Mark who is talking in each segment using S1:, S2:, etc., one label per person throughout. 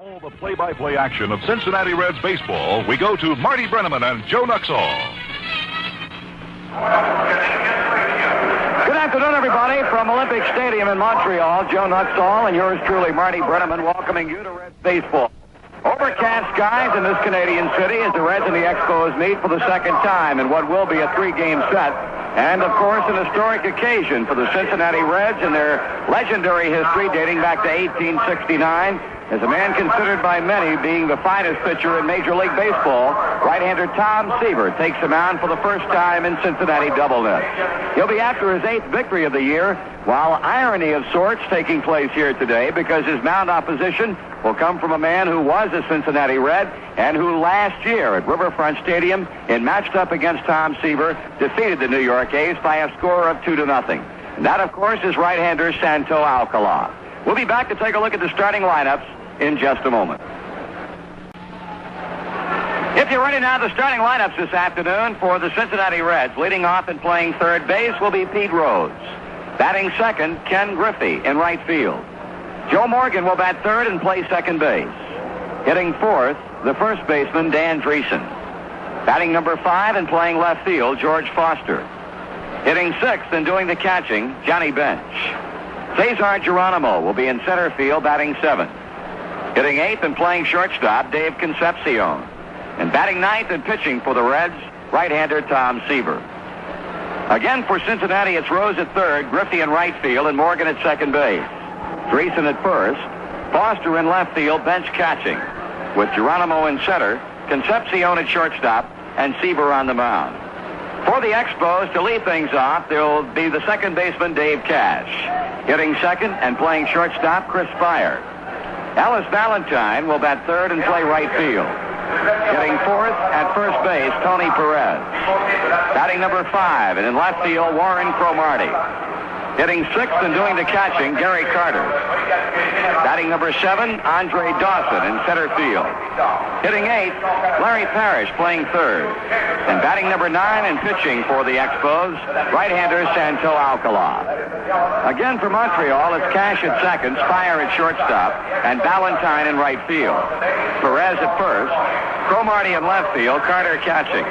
S1: All the play-by-play action of Cincinnati Reds baseball, we go to Marty Brenneman and Joe Nuxall.
S2: Good afternoon, everybody, from Olympic Stadium in Montreal. Joe Nuxall and yours truly, Marty Brenneman, welcoming you to Reds baseball. Overcast skies in this Canadian city as the Reds and the Expos meet for the second time in what will be a 3-game set. And, of course, an historic occasion for the Cincinnati Reds and their legendary history dating back to 1869. As a man considered by many being the finest pitcher in Major League Baseball, right-hander Tom Seaver takes the mound for the first time in Cincinnati doubleness. He'll be after his 8th victory of the year, while irony of sorts taking place here today because his mound opposition will come from a man who was a Cincinnati Red and who last year at Riverfront Stadium in matched up against Tom Seaver defeated the New York A's by a score of 2-0. And that, of course, is right-hander Santo Alcala. We'll be back to take a look at the starting lineups in just a moment. If you're ready now, the starting lineups this afternoon for the Cincinnati Reds. Leading off and playing third base will be Pete Rose. Batting second, Ken Griffey in right field. Joe Morgan will bat third and play second base. Hitting fourth, the first baseman, Dan Dreesen. Batting number 5 and playing left field, George Foster. Hitting sixth and doing the catching, Johnny Bench. Cesar Geronimo will be in center field, batting seventh. Hitting eighth and playing shortstop, Dave Concepcion. And batting ninth and pitching for the Reds, right-hander Tom Seaver. Again for Cincinnati, it's Rose at third, Griffey in right field, and Morgan at second base. Dreesen at first, Foster in left field, Bench catching. With Geronimo in center, Concepcion at shortstop, and Seaver on the mound. For the Expos, to lead things off, there will be the second baseman, Dave Cash. Hitting second and playing shortstop, Chris Fire. Alice Valentine will bat third and play right field. Hitting fourth at first base, Tony Perez. Batting number 5 and in left field, Warren Cromartie. Hitting sixth and doing the catching, Gary Carter. Batting number 7, Andre Dawson in center field. Hitting eighth, Larry Parrish playing third. And batting number 9 and pitching for the Expos, right-hander Santo Alcala. Again for Montreal, it's Cash at second, Fire at shortstop, and Valentine in right field. Perez at first, Cromartie in left field, Carter catching.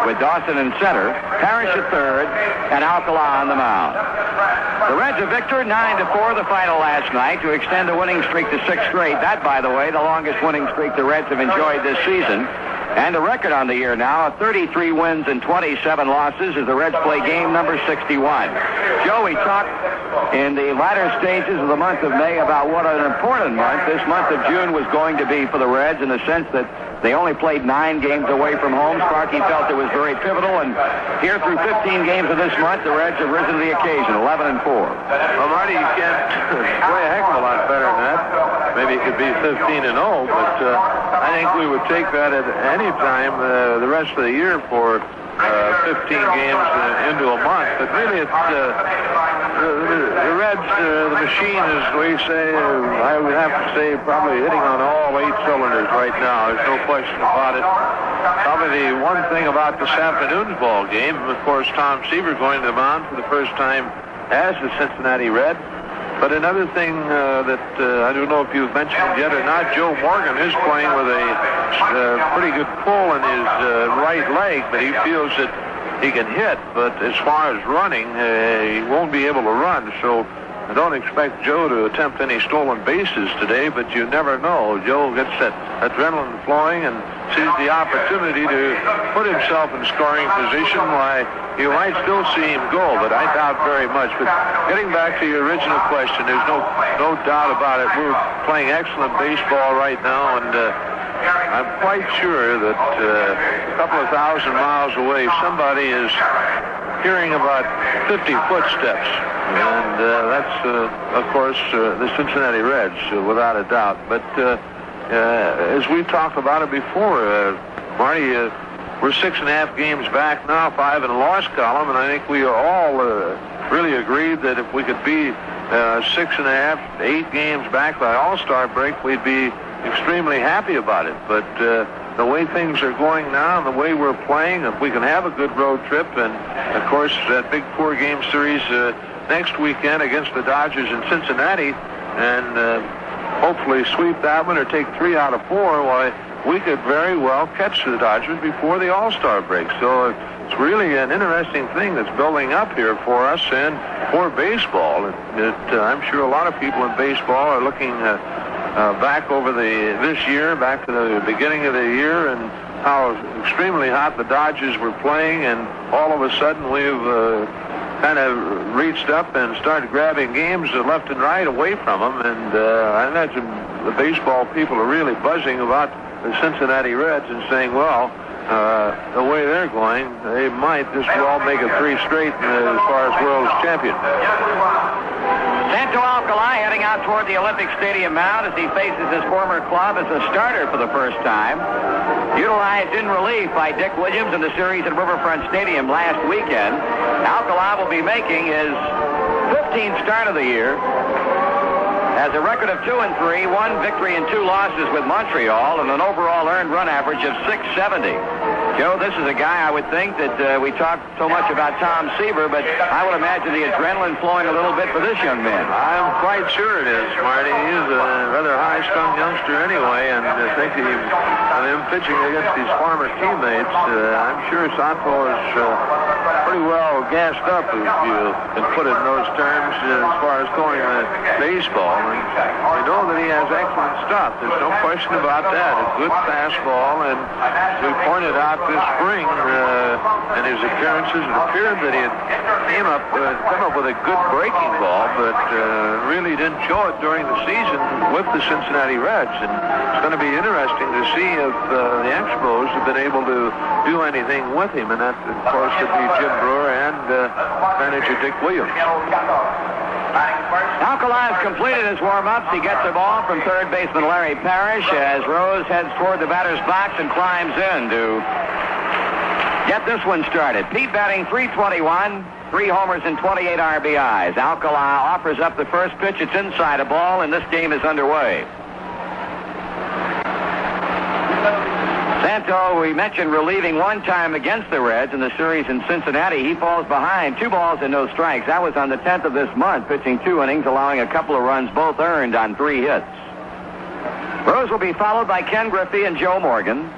S2: With Dawson in center, Parrish at third, and Alcala on the mound. The Reds a victor, 9-4 the final last night to extend the winning streak to 6 straight. That, by the way, the longest winning streak the Reds have enjoyed this season. And the record on the year now, 33 wins and 27 losses as the Reds play game number 61. Joe, we talked in the latter stages of the month of May about what an important month this month of June was going to be for the Reds in the sense that they only played 9 games away from home. Sparky felt it was very pivotal, and here through 15 games of this month, the Reds have risen to the occasion, 11-4.
S3: Well, Marty, you can't play a heck of a lot better than that. Maybe it could be 15-0, but I think we would take that at any time the rest of the year for 15 games into a month. But really, it's the Reds, the machine, as we say, I would have to say, probably hitting on all 8 cylinders right now. There's no question about it. Probably the one thing about this afternoon's ball game, of course, Tom Seaver going to the mound for the first time as the Cincinnati Red. But another thing that I don't know if you've mentioned yet or not, Joe Morgan is playing with a pretty good pull in his right leg, but he feels that he can hit. But as far as running, he won't be able to run. So I don't expect Joe to attempt any stolen bases today, but you never know. Joe gets that adrenaline flowing and sees the opportunity to put himself in scoring position. Why, you might still see him go, but I doubt very much. But getting back to your original question, there's no doubt about it. We're playing excellent baseball right now, and I'm quite sure that a couple of thousand miles away, somebody is hearing about 50 footsteps. And that's, of course, the Cincinnati Reds, without a doubt. But as we've talked about it before, Marty, we're 6.5 games back now, 5 in the loss column, and I think we are all really agreed that if we could be 6.5, 8 games back by All-Star break, we'd be extremely happy about it. But the way things are going now and the way we're playing, if we can have a good road trip, and, of course, that big 4-game series next weekend against the Dodgers in Cincinnati, and hopefully sweep that one or take 3 out of 4, why, we could very well catch the Dodgers before the All-Star break. So it's really an interesting thing that's building up here for us and for baseball. I'm sure a lot of people in baseball are looking back over this year, back to the beginning of the year, and how extremely hot the Dodgers were playing, and all of a sudden we've kind of reached up and started grabbing games left and right away from them. And I imagine the baseball people are really buzzing about the Cincinnati Reds and saying, well, the way they're going, they might just well make it 3 straight as far as world champion.
S2: Santo Alcala heading out toward the Olympic Stadium mound as he faces his former club as a starter for the first time. Utilized in relief by Dick Williams in the series at Riverfront Stadium last weekend. Alcala will be making his 15th start of the year. Has a record of 2-3, 1 victory and 2 losses with Montreal, and an overall earned run average of 670. Joe, this is a guy I would think that we talk so much about Tom Seaver, but I would imagine the adrenaline flowing a little bit for this young man.
S3: I'm quite sure it is, Marty. He's a rather high-strung youngster anyway, and I think him pitching against his former teammates, I'm sure Santo is pretty well gassed up, if you can put it in those terms, as far as going to baseball. And we know that he has excellent stuff. There's no question about that. A good fastball, and as we pointed out this spring in his appearances, it appeared that he had come up with a good breaking ball, but really didn't show it during the season with the Cincinnati Reds. And it's going to be interesting to see if the Expos have been able to do anything with him, and that, of course, could be Jim Brewer and manager Dick Williams.
S2: Alcala has completed his warm-ups. He gets the ball from third baseman Larry Parrish as Rose heads toward the batter's box and climbs in to get this one started. Pete batting .321, 3 homers and 28 RBIs. Alcala offers up the first pitch. It's inside a ball, and this game is underway. Santo, we mentioned relieving one time against the Reds in the series in Cincinnati. He falls behind 2 balls and no strikes. That was on the 10th of this month, pitching 2 innings, allowing a couple of runs, both earned on 3 hits. Rose will be followed by Ken Griffey and Joe Morgan.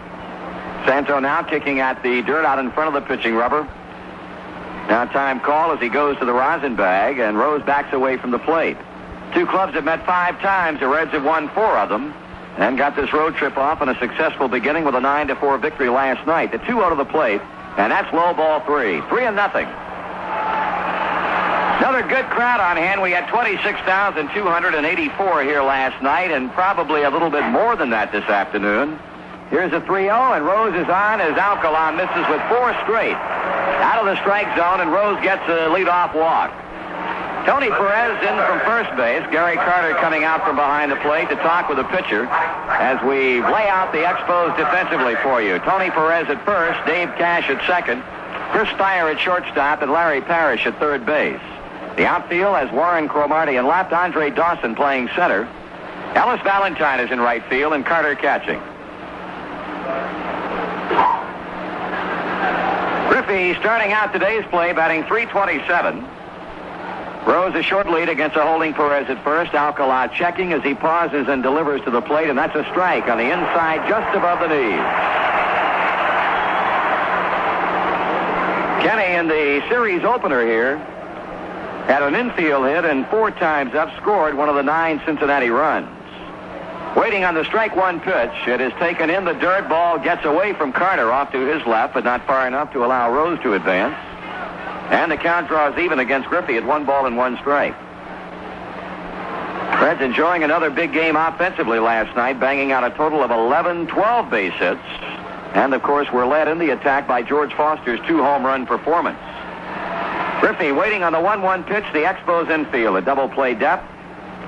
S2: Santo now kicking at the dirt out in front of the pitching rubber. Now time call as he goes to the rosin bag, and Rose backs away from the plate. 2 clubs have met 5 times. The Reds have won 4 of them, and got this road trip off on a successful beginning with a 9-4 victory last night. The 2 out of the plate, and that's low ball 3. 3-0. Another good crowd on hand. We had 26,284 here last night, and probably a little bit more than that this afternoon. Here's a 3-0, and Rose is on as Alcala misses with 4 straight. Out of the strike zone, and Rose gets a leadoff walk. Tony Perez in from first base. Gary Carter coming out from behind the plate to talk with the pitcher as we lay out the Expos defensively for you. Tony Perez at first, Dave Cash at second, Chris Steyer at shortstop, and Larry Parrish at third base. The outfield has Warren Cromartie in left, Andre Dawson playing center. Ellis Valentine is in right field, and Carter catching. Griffey starting out today's play, batting .327. Rose a short lead against a holding Perez at first. Alcala checking as he pauses and delivers to the plate, and that's a strike on the inside just above the knees. Kenny in the series opener here had an infield hit and 4 times up scored one of the 9 Cincinnati runs. Waiting on the strike 1 pitch. It is taken in the dirt. Ball gets away from Carter off to his left, but not far enough to allow Rose to advance. And the count draws even against Griffey at 1 ball and 1 strike. Reds enjoying another big game offensively last night, banging out a total of 12 base hits. And, of course, were led in the attack by George Foster's 2 home run performance. Griffey waiting on the 1-1 pitch, the Expos infield, a double play depth.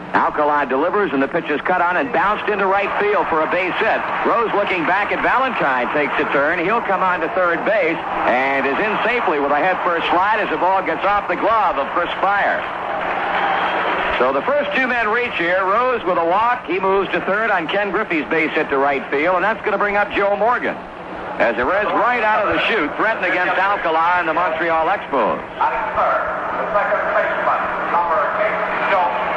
S2: Alcala delivers, and the pitch is cut on and bounced into right field for a base hit. Rose looking back at Valentine, takes a turn. He'll come on to third base and is in safely with a head-first slide as the ball gets off the glove of Chris Steyer. So the first 2 men reach here. Rose with a walk. He moves to third on Ken Griffey's base hit to right field, and that's going to bring up Joe Morgan. As the Reds right out of the chute threaten against Alcala and the Montreal Expos.
S4: Third, the second baseman, number 8, Joe Morgan.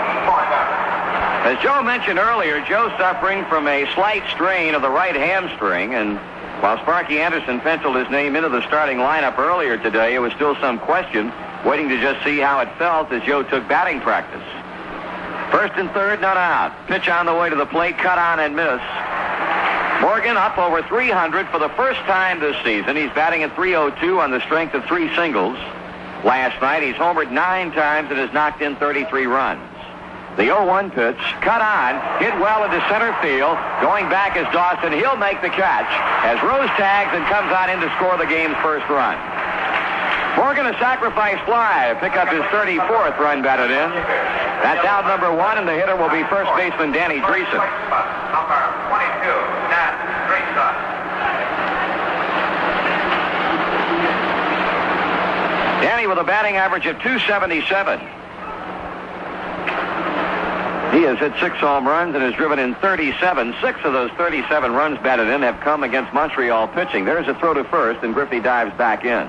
S2: As Joe mentioned earlier, Joe's suffering from a slight strain of the right hamstring, and while Sparky Anderson penciled his name into the starting lineup earlier today, it was still some question, waiting to just see how it felt as Joe took batting practice. First and third, none out. Pitch on the way to the plate, cut on and miss. Morgan up over 300 for the first time this season. He's batting at 302 on the strength of 3 singles. Last night, he's homered 9 times and has knocked in 33 runs. The 0-1 pitch, cut on, hit well into center field. Going back is Dawson. He'll make the catch as Rose tags and comes on in to score the game's first run. Morgan, a sacrifice fly, pick up his 34th run batted in. That's out number 1, and the hitter will be first baseman Danny Dreesen.
S4: Number 22, Dan Dreesen.
S2: Danny with a batting average of 277. He has hit 6 home runs and has driven in 37. 6 of those 37 runs batted in have come against Montreal pitching. There's a throw to first, and Griffey dives back in.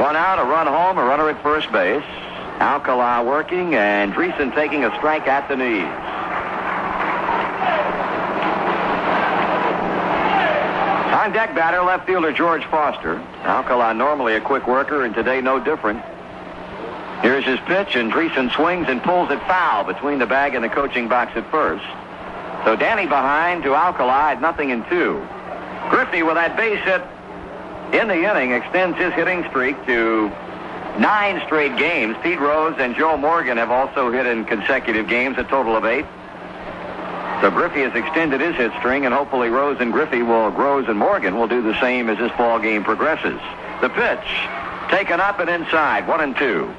S2: One out, a run home, a runner at first base. Alcala working, and Dreesen taking a strike at the knees. On deck batter, left fielder George Foster. Alcala normally a quick worker, and today no different. Here's his pitch, and Dreesen swings and pulls it foul between the bag and the coaching box at first. So Danny behind to Alcala at 0-2. Griffey with that base hit in the inning extends his hitting streak to 9 straight games. Pete Rose and Joe Morgan have also hit in consecutive games, a total of 8. So Griffey has extended his hit string, and hopefully Rose and Morgan will do the same as this ball game progresses. The pitch taken up and inside, 1-2.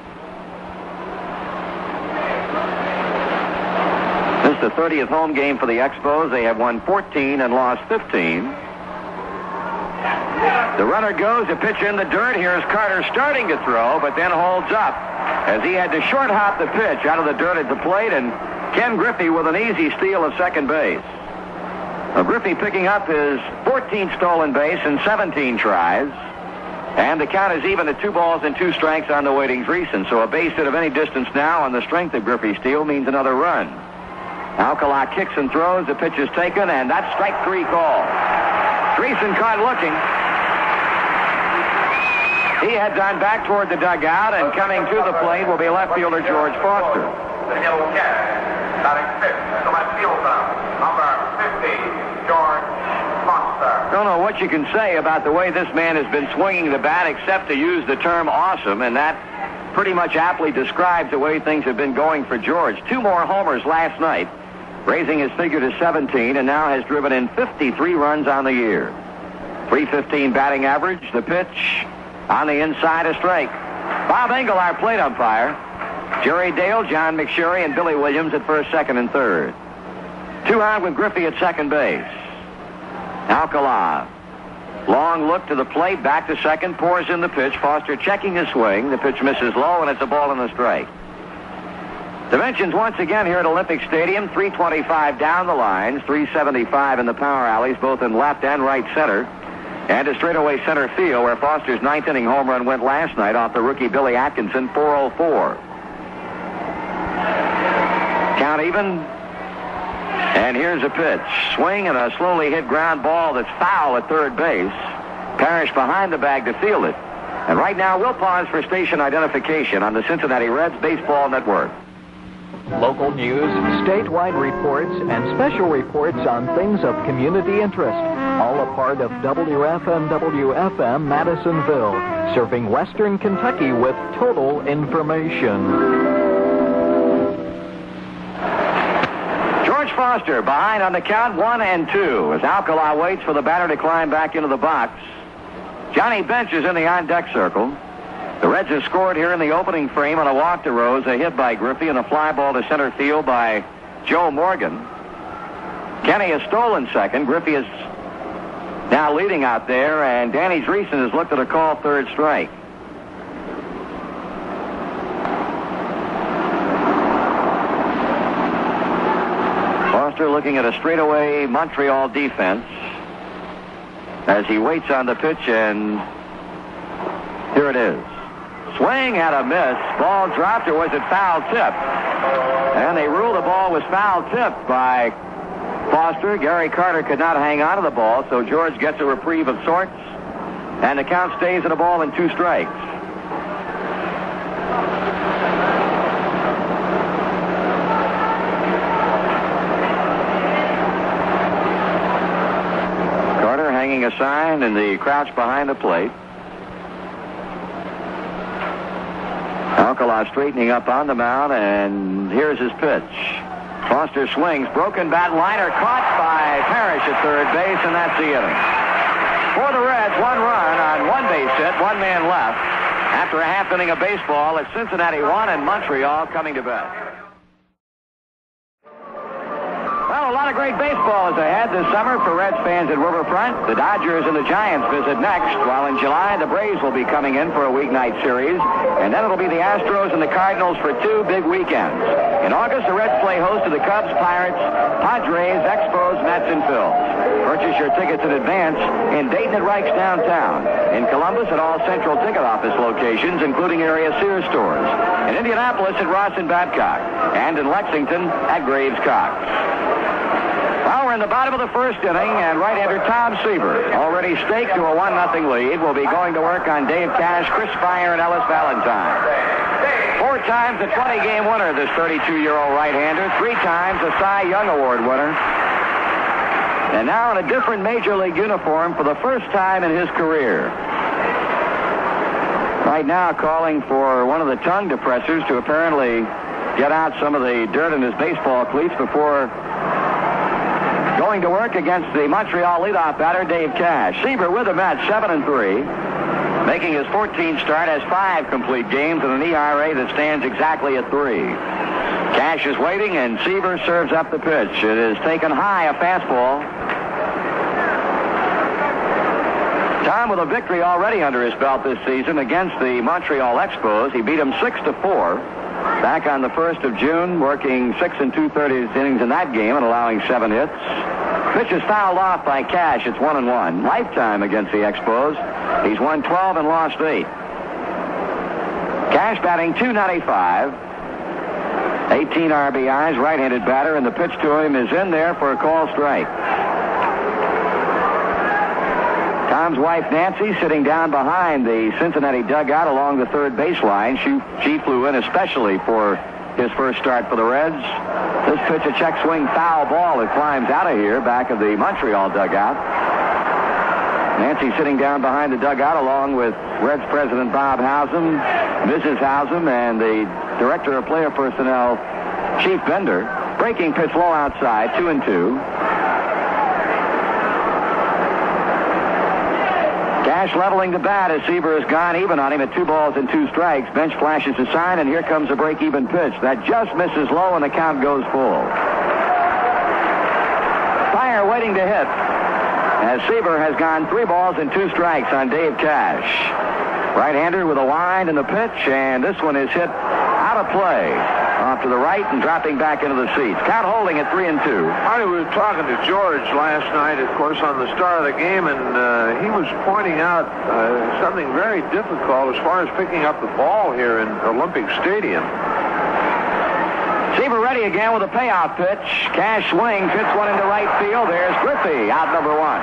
S2: This is the 30th home game for the Expos. They have won 14 and lost 15. The runner goes, a pitch in the dirt. Here's Carter starting to throw, but then holds up as he had to short hop the pitch out of the dirt at the plate, and Ken Griffey with an easy steal of second base. Now, Griffey picking up his 14th stolen base in 17 tries, and the count is even at 2 balls and 2 strikes on the waiting Dreesen. So a base hit of any distance now on the strength of Griffey's steal means another run. Alcala kicks and throws, the pitch is taken, and that's strike 3 call. Dreesen caught looking. He heads on back toward the dugout, and coming to the plate will be left fielder George Foster.
S4: The yellow cat, batting 5th, the left fielder, number 50, George Foster.
S2: Don't know what you can say about the way this man has been swinging the bat, except to use the term awesome, and that pretty much aptly describes the way things have been going for George. 2 more homers last night, raising his figure to 17, and now has driven in 53 runs on the year. .315 batting average. The pitch on the inside, a strike. Bob Engel, our plate umpire. Jerry Dale, John McSherry, and Billy Williams at first, second, and third. 2 out with Griffey at second base. Alcala. Long look to the plate, back to second, pours in the pitch. Foster checking his swing. The pitch misses low, and it's a ball and a strike. Dimensions once again here at Olympic Stadium. 325 down the lines, 375 in the power alleys, both in left and right center. And a straightaway center field where Foster's 9th inning home run went last night off the rookie Billy Atkinson, 404. Count even. And here's a pitch. Swing and a slowly hit ground ball that's foul at third base. Parrish behind the bag to field it. And right now we'll pause for station identification on the Cincinnati Reds Baseball Network.
S5: Local news, statewide reports, and special reports on things of community interest. All a part of WFMWFM Madisonville, serving Western Kentucky with total information.
S2: George Foster behind on the count, 1-2, as Alcala waits for the batter to climb back into the box. Johnny Bench is in the on-deck circle. The Reds have scored here in the opening frame on a walk to Rose, a hit by Griffey, and a fly ball to center field by Joe Morgan. Kenny has stolen second. Griffey is now leading out there, and Danny Dreesen has looked at a call third strike. Foster looking at a straightaway Montreal defense as he waits on the pitch, and here it is. Swing and a miss. Ball dropped, or was it foul tipped? And they ruled the ball was foul tipped by Foster. Gary Carter could not hang on to the ball, so George gets a reprieve of sorts. And the count stays at a ball and 2 strikes. Carter hanging a sign in the crouch behind the plate. Alcala straightening up on the mound, and here's his pitch. Foster swings, broken bat, liner caught by Parrish at third base, and that's the inning. For the Reds, 1 run on 1 base hit, 1 man left. After a half inning of baseball, it's Cincinnati 1 and Montreal coming to bed. Well, a lot of great baseball is ahead this summer for Reds fans at Riverfront. The Dodgers and the Giants visit next, while in July, the Braves will be coming in for a weeknight series. And then it'll be the Astros and the Cardinals for 2 big weekends. In August, the Reds play host to the Cubs, Pirates, Padres, Expos, Mets, and Phils. Purchase your tickets in advance in Dayton at Reich's downtown. In Columbus at all Central Ticket Office locations, including area Sears stores. In Indianapolis at Ross and Babcock. And in Lexington at Graves Cox. Well, we're in the bottom of the first inning, and right-hander Tom Seaver, already staked to a 1-0 lead, will be going to work on Dave Cash, Chris Spire, and Ellis Valentine. 4 times a 20-game winner, this 32-year-old right-hander. 3 times a Cy Young Award winner. And now in a different Major League uniform for the first time in his career. Right now calling for one of the tongue depressors to apparently get out some of the dirt in his baseball cleats before going to work against the Montreal leadoff batter, Dave Cash. Seaver with him at 7-3. Making his 14th start, has 5 complete games and an ERA that stands exactly at 3. Cash is waiting, and Seaver serves up the pitch. It is taken high, a fastball. Tom with a victory already under his belt this season against the Montreal Expos. He beat them 6-4. Back on the 1st of June, working 6 2/30 innings in that game and allowing 7 hits. Pitch is fouled off by Cash. It's 1-1. Lifetime against the Expos. He's won 12 and lost 8. Cash batting .295. 18 RBIs, right-handed batter, and the pitch to him is in there for a call strike. Tom's wife, Nancy, sitting down behind the Cincinnati dugout along the third baseline. She flew in especially for his first start for the Reds. This pitch, a check swing foul ball that climbs out of here back of the Montreal dugout. Nancy sitting down behind the dugout along with Reds president Bob Hausum, Mrs. Hausum, and the director of player personnel, Chief Bender. Breaking pitch low outside, 2-2. Cash leveling the bat as Seaver has gone even on him at 2 balls and 2 strikes. Bench flashes a sign, and here comes a break-even pitch. That just misses low, and the count goes full. Spire waiting to hit as Seaver has gone 3 balls and 2 strikes on Dave Cash. Right-hander with a wind and the pitch, and this one is hit out of play. Off to the right and dropping back into the seats. Count holding at 3-2.
S3: Marty, we were talking to George last night, of course, on the start of the game, and he was pointing out something very difficult as far as picking up the ball here in Olympic Stadium.
S2: Seaver ready again with a payoff pitch. Cash swings, hits one into right field. There's Griffey, out number 1.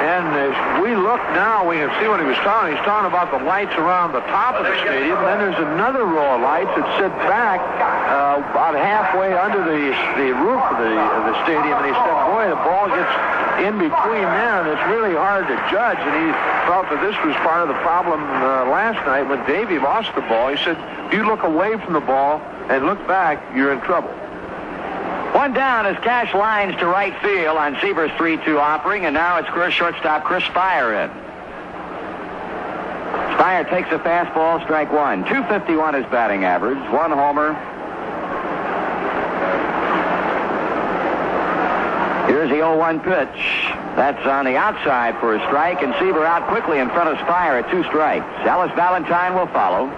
S3: And as we look now, we can see what he was talking. He's talking about the lights around the top of the stadium. Then there's another row of lights that sit back about halfway under the roof of the stadium. And he said, boy, the ball gets in between there, and it's really hard to judge. And he felt that this was part of the problem last night when Davey lost the ball. He said, if you look away from the ball and look back, you're in trouble.
S2: 1 down as Cash lines to right field on Seaver's 3-2 offering, and now it's shortstop Chris Spire in. Spire takes a fastball, strike 1. .251 his batting average, 1 homer. Here's the 0-1 pitch. That's on the outside for a strike, and Seaver out quickly in front of Spire at 2 strikes. Ellis Valentine will follow.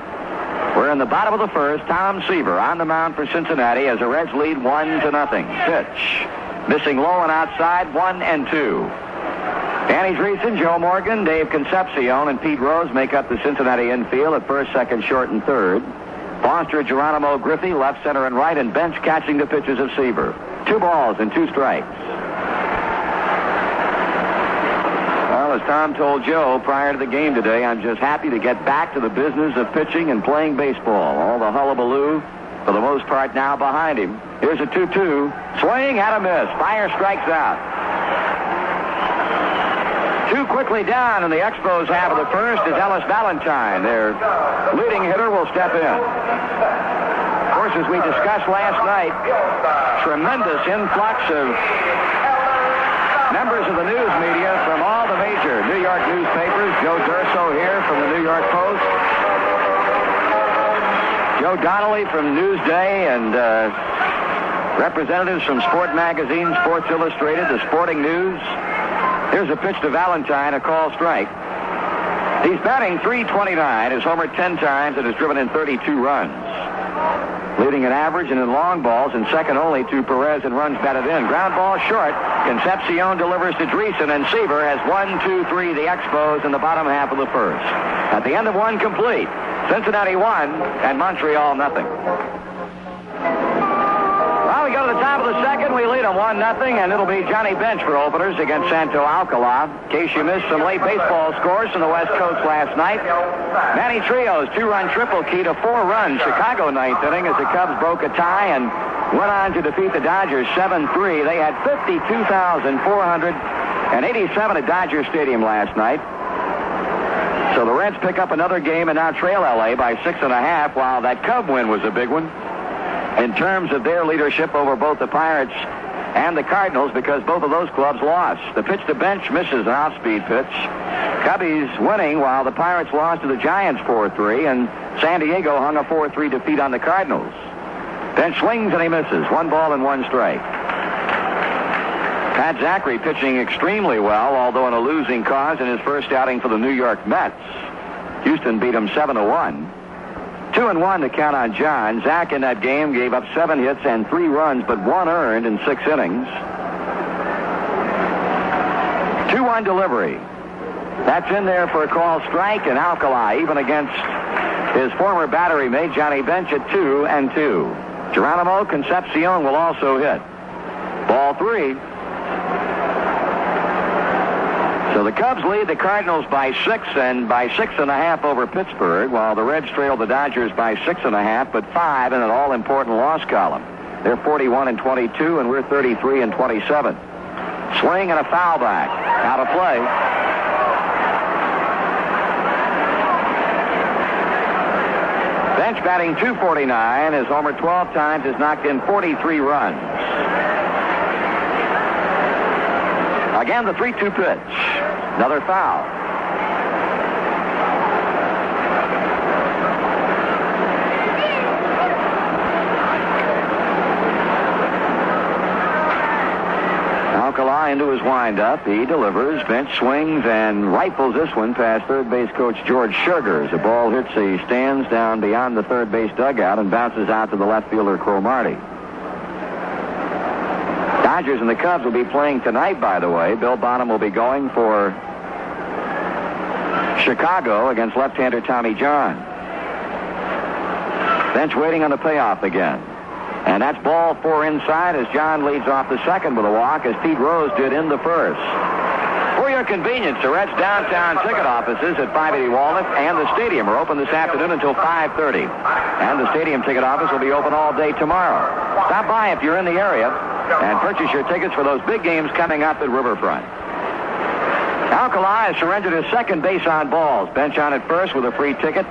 S2: We're in the bottom of the first. Tom Seaver on the mound for Cincinnati as the Reds lead 1-0. Pitch. Missing low and outside, 1-2. Danny Dreesen, Joe Morgan, Dave Concepcion, and Pete Rose make up the Cincinnati infield at first, second, short, and third. Foster, Geronimo, Griffey, left, center, and right, and Bench catching the pitches of Seaver. 2 balls and 2 strikes. Well, as Tom told Joe prior to the game today, I'm just happy to get back to the business of pitching and playing baseball. All the hullabaloo, for the most part, now behind him. Here's a 2-2. Swing and a miss. Fire strikes out. 2 quickly down in the Expos half of the first is Ellis Valentine. Their leading hitter will step in. Of course, as we discussed last night, tremendous influx of members of the news media from all the major New York newspapers. Joe Durso here from the New York Post. Joe Donnelly from Newsday, and representatives from Sport Magazine, Sports Illustrated, the Sporting News. Here's a pitch to Valentine, a call strike. He's batting .329, has homered 10 times, and has driven in 32 runs. Leading in average and in long balls, and second only to Perez in runs batted in. Ground ball short. Concepcion delivers to Dreesen, and Seaver has 1-2-3 the Expos in the bottom half of the first. At the end of 1 complete, Cincinnati 1 and Montreal nothing. Well, we go to the top of the second. We lead them 1-0, and it'll be Johnny Bench for openers against Santo Alcala. In case you missed some late baseball scores from the West Coast last night. Manny Trio's 2-run triple key to 4 runs Chicago ninth inning as the Cubs broke a tie and went on to defeat the Dodgers 7-3. They had 52,487 at Dodger Stadium last night. So the Reds pick up another game and now trail L.A. by 6.5, while that Cub win was a big one in terms of their leadership over both the Pirates and the Cardinals, because both of those clubs lost. The pitch to Bench misses an off-speed pitch. Cubbies winning while the Pirates lost to the Giants 4-3, and San Diego hung a 4-3 defeat on the Cardinals. Bench swings and he misses. 1 ball and 1 strike. Pat Zachary pitching extremely well, although in a losing cause in his first outing for the New York Mets. Houston beat him 7-1. 2-1 to count on John. Zach in that game gave up 7 hits and 3 runs, but 1 earned in 6 innings. 2-1 delivery. That's in there for a call strike, and Alcala even against his former battery mate Johnny Bench at 2-2. Geronimo Concepcion will also hit. Ball 3. So the Cubs lead the Cardinals by 6 and by 6.5 over Pittsburgh, while the Reds trail the Dodgers by 6.5, but 5 in an all-important loss column. They're 41-22, and we're 33-27. Swing and a foul back. Out of play. Bench batting .249, has homered 12 times, has knocked in 43 runs. Again, the 3-2 pitch. Another foul. Alcala into his windup. He delivers. Bench swings and rifles this one past third base coach George Sugar. The ball hits the stands down beyond the third base dugout and bounces out to the left fielder Cromartie. Dodgers and the Cubs will be playing tonight, by the way. Bill Bonham will be going for Chicago against left-hander Tommy John. Bench waiting on the payoff again. And that's ball 4 inside as John leads off the second with a walk, as Pete Rose did in the first. For your convenience, the Reds' downtown ticket offices at 580 Walnut and the stadium are open this afternoon until 5:30. And the stadium ticket office will be open all day tomorrow. Stop by if you're in the area and purchase your tickets for those big games coming up at Riverfront. Alcala has surrendered his second base on balls. Bench on at first with a free ticket.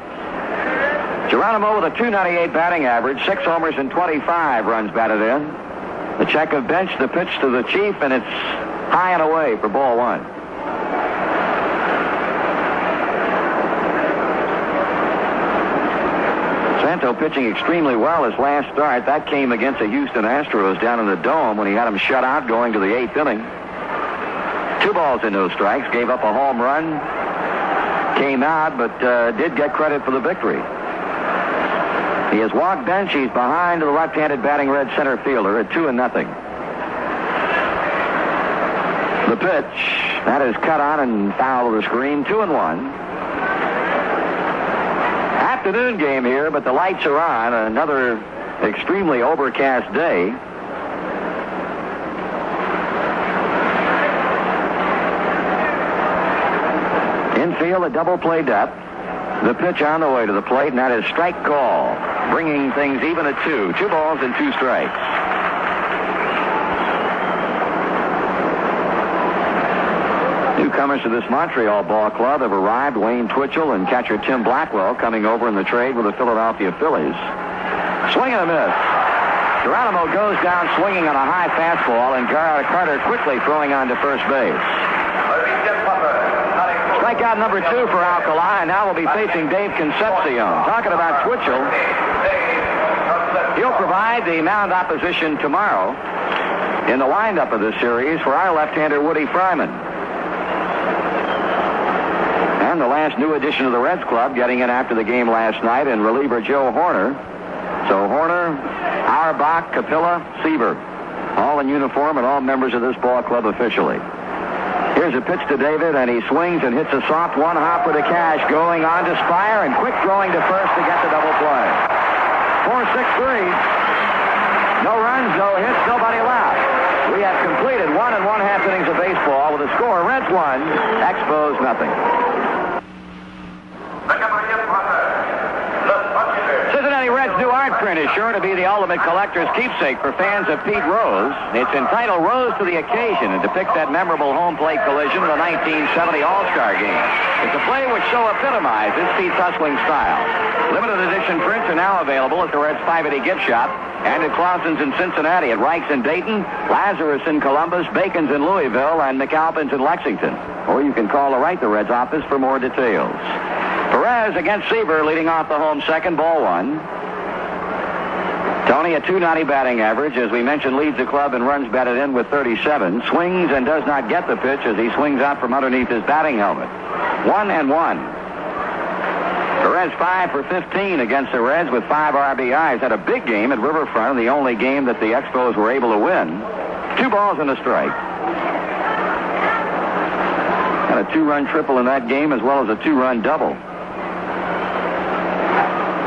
S2: Geronimo with a .298 batting average, 6 homers and 25 runs batted in. The check of Bench, the pitch to the Chief, and it's high and away for ball 1. Santo pitching extremely well his last start. That came against the Houston Astros down in the Dome when he had them shut out going to the 8th inning. 2 balls and no strikes. Gave up a home run. Came out, but did get credit for the victory. He has walked Bench. He's behind the left-handed batting Red center fielder at 2-0. The pitch. That is cut on and foul of the screen. 2-1. Afternoon game here, but the lights are on. Another extremely overcast day. Infield, a double play depth. The pitch on the way to the plate, and that is strike call, bringing things even at 2. 2 balls and 2 strikes. Newcomers to this Montreal ball club have arrived. Wayne Twitchell and catcher Tim Blackwell coming over in the trade with the Philadelphia Phillies. Swing and a miss. Geronimo goes down swinging on a high fastball, and Carter quickly throwing on to first base. Strikeout number 2 for Alcala, and now we'll be facing Dave Concepcion. Talking about Twitchell, he'll provide the mound opposition tomorrow in the windup of this series for our left-hander Woody Fryman. And the last new addition to the Reds club getting in after the game last night, and reliever Joe Horner. So Horner, Auerbach, Capilla, Seaver, all in uniform and all members of this ball club officially. Here's a pitch to David, and he swings and hits a soft one-hopper to Cash, going on to Spire, and quick throwing to first to get the double play. 4-6-3. No runs, no hits, nobody left. We have completed 1 1/2 innings of baseball with a score: Reds 1, Expos nothing. Cincinnati Reds new art print is sure to be the ultimate collector's keepsake for fans of Pete Rose. It's entitled Rose to the Occasion and depicts that memorable home plate collision in the 1970 All-Star Game. It's a play which so epitomizes Pete's hustling style. Limited edition prints are now available at the Reds 580 gift shop and at Clausen's in Cincinnati, at Reich's in Dayton, Lazarus in Columbus, Bacon's in Louisville, and McAlpin's in Lexington. Or you can call the Write the Reds office for more details. Perez against Seaver, leading off the home second, ball 1. Tony, a .290 batting average, as we mentioned, leads the club in runs batted in with 37. Swings and does not get the pitch as he swings out from underneath his batting helmet. 1-1. Perez 5 for 15 against the Reds with 5 RBIs. Had a big game at Riverfront, the only game that the Expos were able to win. 2 balls and a strike. Had a 2-run triple in that game as well as a 2-run double.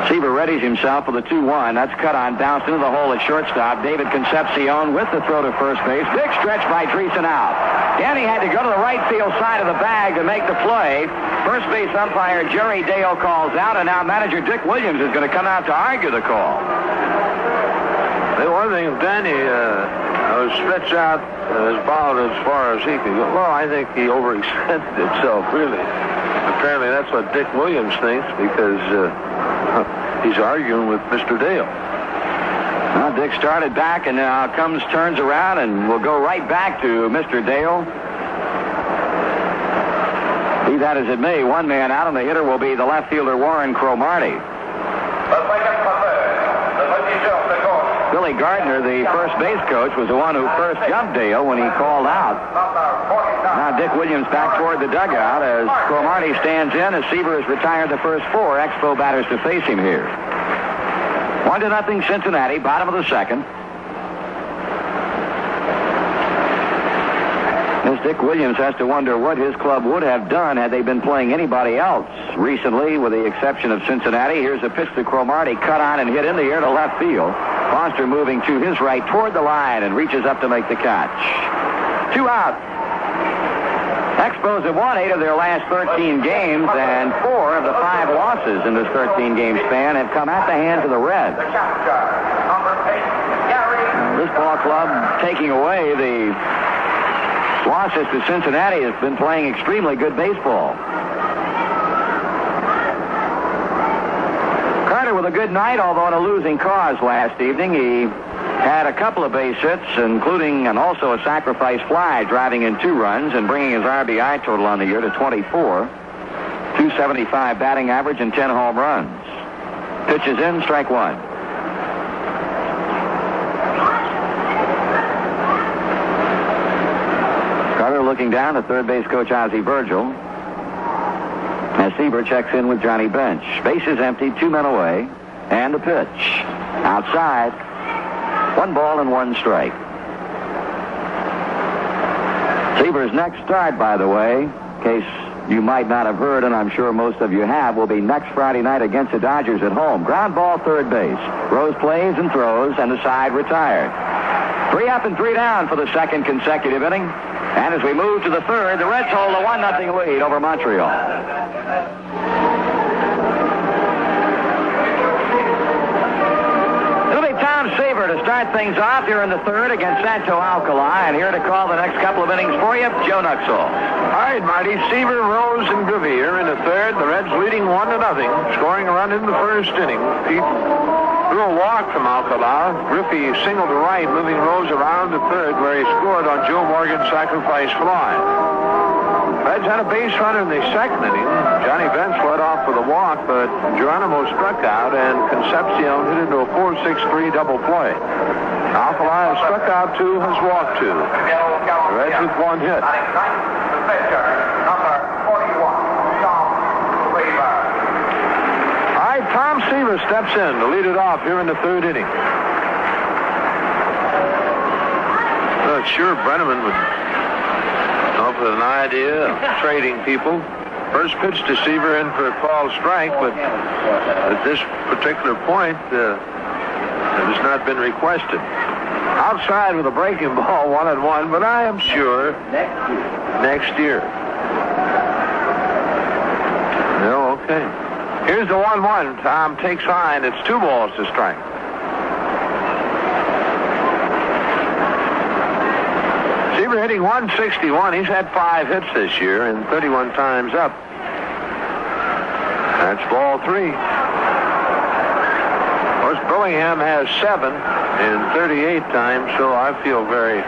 S2: Seaver readies himself with a 2-1. That's cut on, bounced into the hole at shortstop. David Concepcion with the throw to first base. Big stretch by Dreesen out. Danny had to go to the right field side of the bag to make the play. First base umpire Jerry Dale calls out, and now manager Dick Williams is going to come out to argue the call.
S3: The one thing, Danny stretch out about as far as he could go. Well, I think he overextended himself, really. Apparently that's what Dick Williams thinks, because he's arguing with Mr. Dale.
S2: Well, Dick started back and now turns around and will go right back to Mr. Dale. Be that as it may, one man out, and the hitter will be the left fielder Warren Cromartie. Billy Gardner, the first base coach, was the one who first jumped Dale when he called out. Now Dick Williams back toward the dugout as Cromartie stands in as Seaver has retired the first 4 Expo batters to face him here. 1-0 Cincinnati, bottom of the second. As Dick Williams has to wonder what his club would have done had they been playing anybody else recently, with the exception of Cincinnati. Here's a pitch to Cromartie, cut on and hit in the air to left field. Foster moving to his right toward the line and reaches up to make the catch. 2 out. Expos have won 8 of their last 13 games, and 4 of the 5 losses in this 13-game span have come at the hands of the Reds. This ball club, taking away the losses to Cincinnati, has been playing extremely good baseball. Carter with a good night, although in a losing cause last evening. He had a couple of base hits, including and also a sacrifice fly, driving in 2 runs and bringing his RBI total on the year to 24. 275 batting average and 10 home runs. Pitches in, strike 1. Carter looking down at third base coach Ozzie Virgil as Seaver checks in with Johnny Bench. Bases empty, 2 men away, and a pitch. Outside, 1 ball and 1 strike. Seaver's next start, by the way, in case you might not have heard, and I'm sure most of you have, will be next Friday night against the Dodgers at home. Ground ball, third base. Rose plays and throws, and the side retired. 3 up and 3 down for the second consecutive inning. And as we move to the third, the Reds hold a 1-0 lead over Montreal. It'll be Tom Seaver to start things off here in the third against Santo Alcala. And here to call the next couple of innings for you, Joe Nuxall.
S3: All right, Marty. Seaver, Rose, and Griffey here in the third. The Reds leading 1-0, scoring a run in the first inning. Pete drew a walk from Alcala. Griffey singled to right, moving Rose around to third, where he scored on Joe Morgan's sacrifice fly. Reds had a base runner in the second inning. Johnny Bench led off with a walk, but Geronimo struck out, and Concepcion hit into a 4-6-3 double play. Alcala has struck out 2, has walked 2. The Reds with 1 hit.
S4: The pitcher, number 41, Tom Seaver.
S3: All right, Tom Seaver steps in to lead it off here in the third inning. Well, sure, Brenneman would come up with an idea of trading people. First pitch to Seaver in for a called strike, but at this particular point, it has not been requested. Outside with a breaking ball, 1-1, but I am sure next year. No, okay. Here's the 1-1. Tom takes high, and it's 2 balls to strike. Seaver hitting 161. He's had 5 hits this year and 31 times up. That's ball 3. Of course, Billingham has 7 and 38 times, so I feel very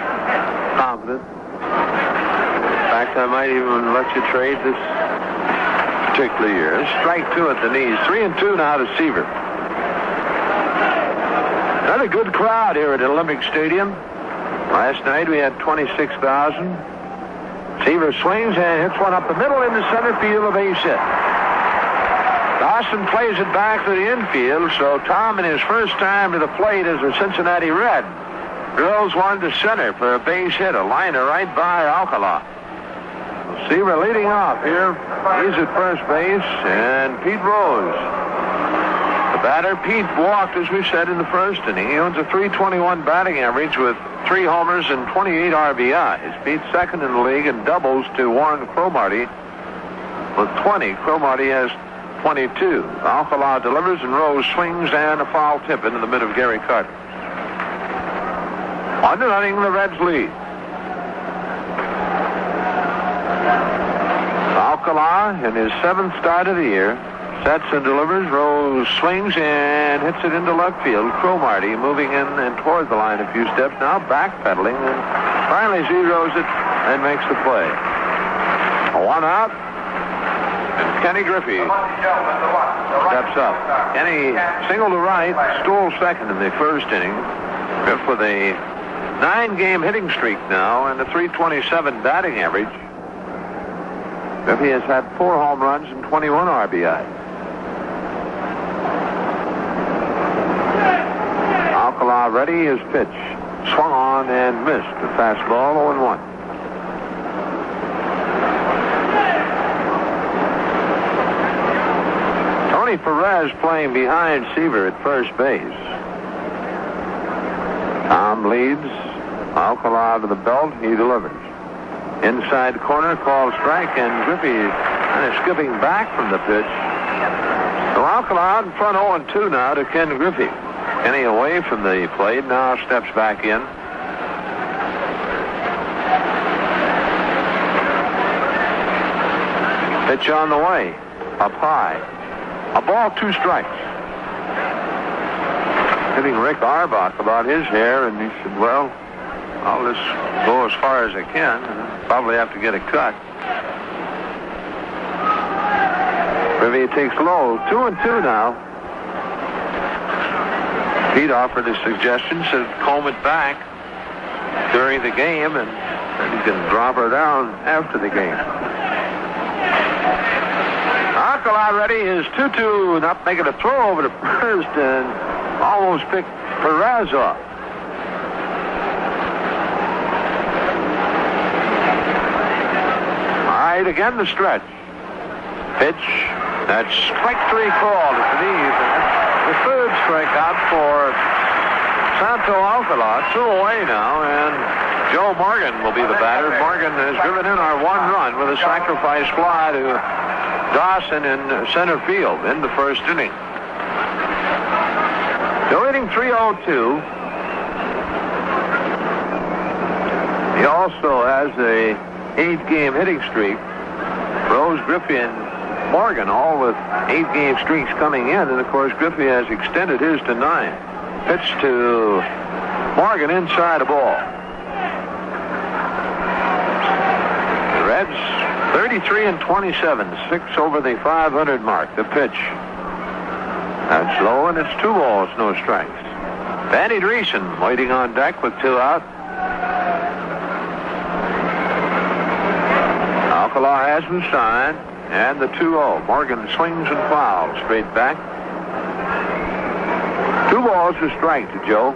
S3: confident. In fact, I might even let you trade this particular year. Strike 2 at the knees. 3-2 now to Seaver. Another good crowd here at Olympic Stadium. Last night we had 26,000. Seaver swings and hits one up the middle into center field, a base hit. Dawson plays it back to the infield, so Tom, in his first time to the plate as a Cincinnati Red, drills one to center for a base hit, a liner right by Alcala. Seaver leading off here. He's at first base, and Pete Rose. The batter, Pete, walked, as we said, in the first inning. He owns a .321 batting average with 3 homers and 28 RBIs. Pete's second in the league in doubles to Warren Cromartie with 20. Cromartie has 22. Alcala delivers, and Rose swings, and a foul tip into the mid of Gary Carter. 1-0, the Reds lead. Alcala, in his 7th start of the year, sets and delivers. Rose swings and hits it into left field. Cromartie moving in and toward the line a few steps, now backpedaling, and finally zeroes it and makes the play. 1 out, and Kenny Griffey steps up. Kenny single to right, stole second in the first inning. Griff with a 9-game hitting streak now and a .327 batting average. Griffey has had 4 home runs and 21 RBI. Alcala ready, his pitch. Swung on and missed. The fastball, 0-1. Tony Perez playing behind Seaver at first base. Tom leads. Alcala to the belt. He delivers. Inside corner, called strike, and Griffey kind of skipping back from the pitch. So Alcala out in front, 0-2 now to Ken Griffey. Kenny away from the plate, now steps back in. Pitch on the way, up high. A ball, 2 strikes. Hitting Rick Arbach about his hair, and he said, well, I'll just go as far as I can, and probably have to get a cut. Griffey takes low, 2-2 now. Pete offered a suggestion, said comb it back during the game, and then he can drop her down after the game. Alcala ready, his 2-2, not making a throw over to first, and almost picked Perez off. right, again the stretch. Pitch. That's strike 3 called at the knees. The third strikeout for Santo Alcala. 2 away now, and Joe Morgan will be the batter. Morgan has driven in our 1 run with a sacrifice fly to Dawson in center field in the first inning. Still hitting .302. He also has a 8-game hitting streak. Rose, Griffey, and Morgan all with 8-game streaks coming in, and of course Griffey has extended his to 9. Pitch to Morgan inside the ball. The Reds 33-27, 6 over the 500 mark. The pitch. That's low, and it's 2 balls, no strikes. Danny Dreesen waiting on deck with 2 out. Alcala has him signed, and the 2-0. Morgan swings and fouls straight back. 2 balls to strike to Joe.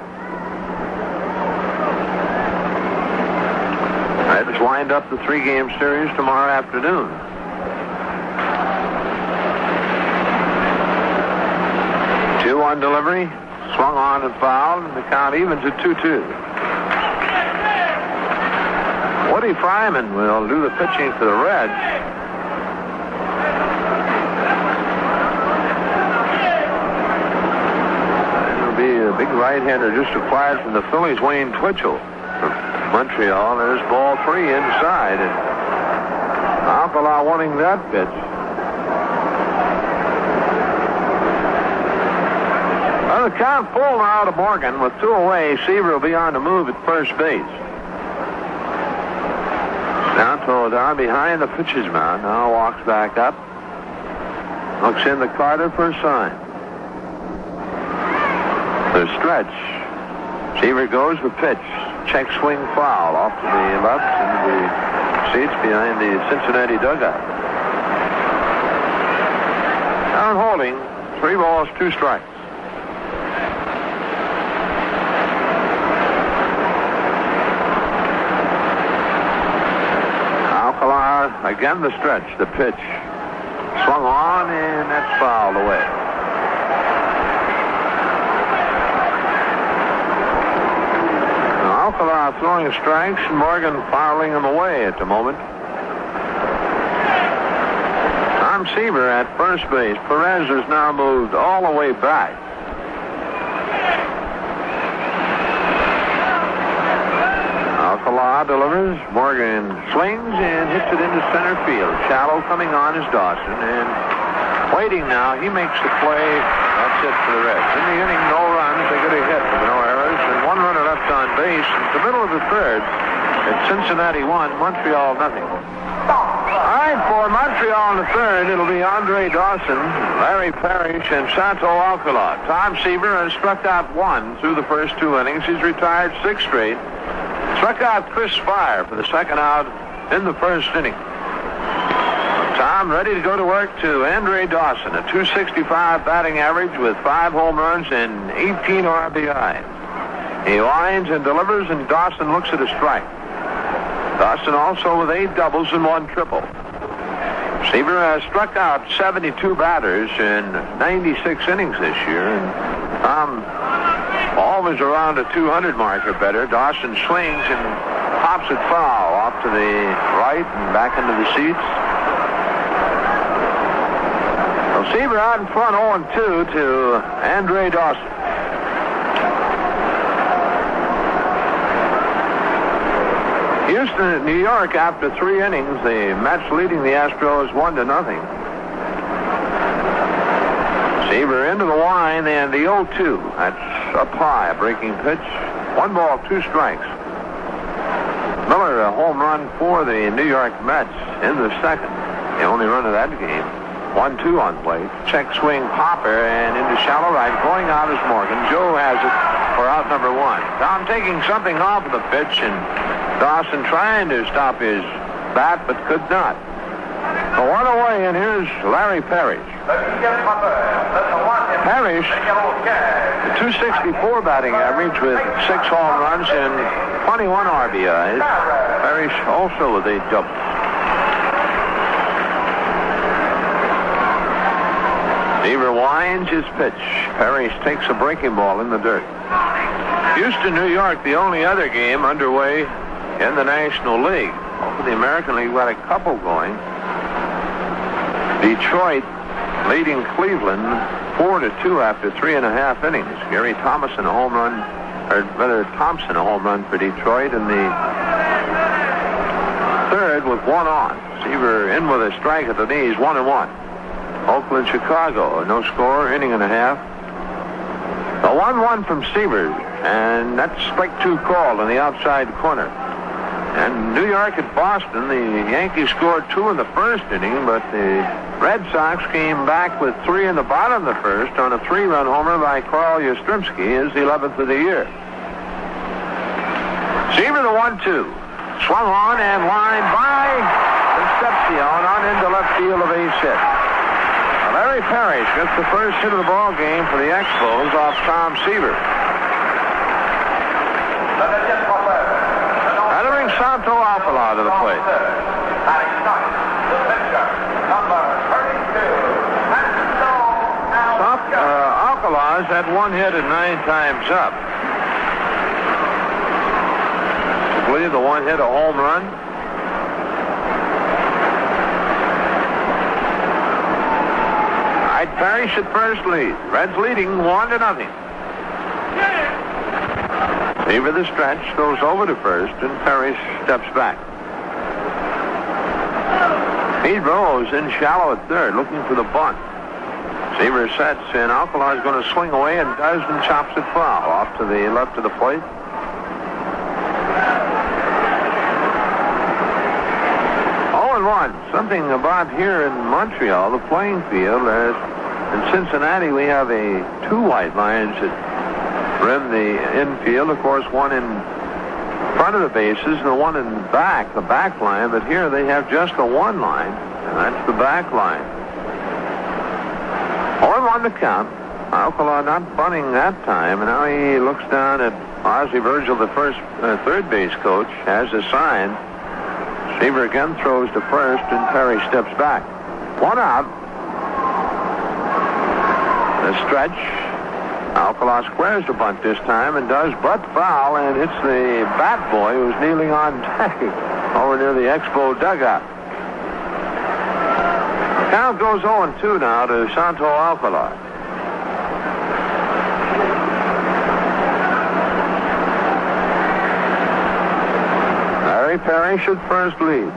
S3: Reds wind up the 3-game series tomorrow afternoon. 2-1 delivery, swung on and fouled, and the count evens at 2-2. Woody Fryman will do the pitching for the Reds. It'll be a big right-hander just acquired from the Phillies, Wayne Twitchell from Montreal. There's ball 3 inside, and Alcala wanting that pitch. Well, the count full now to Morgan. With 2 away, Seaver will be on the move at first base. Santo down behind the pitcher's mound. Now walks back up. Looks in the Carter for a sign. The stretch. Seaver goes the pitch. Check swing foul off to the left in the seats behind the Cincinnati dugout. Down holding. 3 balls, 2 strikes. Again the stretch, the pitch. Swung on, and that's fouled away. Now, Alcala throwing strikes, and Morgan fouling him away at the moment. Tom Seaver at first base. Perez has now moved all the way back. Alcala delivers. Morgan swings and hits it into center field. Shallow coming on is Dawson, and waiting now. He makes the play. That's it for the Reds. In the inning, no runs. They get a hit with no errors, and 1 runner left on base. At the middle of the third, it's Cincinnati 1, Montreal nothing. All right, for Montreal in the third, it'll be Andre Dawson, Larry Parrish, and Santo Alcala. Tom Seaver has struck out 1 through the first 2 innings. He's retired 6 straight. Struck out Chris Spire for the second out in the first inning. Tom ready to go to work to Andre Dawson, a .265 batting average with 5 home runs and 18 RBI. He winds and delivers, and Dawson looks at a strike. Dawson also with 8 doubles and 1 triple. Seaver has struck out 72 batters in 96 innings this year, and Tom always around a 200 mark or better. Dawson swings and pops it foul off to the right and back into the seats. Well, Seaver out in front 0-2 to Andre Dawson. Houston at New York after 3 innings. The Mets leading the Astros 1-0. Seaver into the line, and the 0-2. That's up high, a breaking pitch. 1 ball, 2 strikes. Miller, a home run for the New York Mets in the second. The only run of that game. 1-2 on plate. Check swing popper, and into shallow right. Going out is Morgan. Joe has it for out number 1. Tom taking something off of the pitch, and Dawson trying to stop his bat, but could not. So 1 away, and here's Larry Parrish. Parrish, a .264 batting average with 6 home runs and 21 RBIs. Parrish also with 8 doubles. Seaver winds his pitch. Parrish takes a breaking ball in the dirt. Houston, New York, the only other game underway in the National League. Over the American League, we've got a couple going. Detroit leading Cleveland 4-2 after 3.5 innings. Gary Thompson a home run, or rather Thompson a home run for Detroit in the third with one on. Seaver in with a strike at the knees, 1-1. Oakland, Chicago, no score, inning and a half. A 1-1 from Seaver'S, and that's strike 2 called in the outside corner. And New York at Boston, the Yankees scored 2 in the first inning, but the Red Sox came back with 3 in the bottom of the first on a 3-run homer by Carl Yastrzemski, his 11th of the year. Seaver the 1-2. Swung on and lined by Concepcion on into left field, a base hit. Larry Parrish gets the first hit of the ball game for the Expos off Tom Seaver. Entering Santo Alcala to the plate. Alcala's had 1 hit and 9 times up. I believe the 1 hit a home run. Parrish at first lead. Reds leading 1-0. Seaver the stretch, goes over to first, and Parrish steps back. Pedro's in shallow at third, looking for the bunt. Seaver sets, and Alcala is going to swing away and does, and chops it foul off to the left of the plate. Something about here in Montreal, the playing field, as in Cincinnati we have 2 white lines that rim the infield. Of course, one in front of the bases and the one in back, the back line. But here they have just the 1 line, and that's the back line. 0-1 to count. Alcala not bunting that time, and now he looks down at Ozzie Virgil, the third base coach, has a sign. Seaver again throws to first, and Parrish steps back. 1 out. The stretch. Alcala squares the bunt this time and does butt foul, and hits the bat boy who's kneeling on deck over near the Expo dugout. The count goes 0-2 now to Santo Alcala. Parrish at first leads.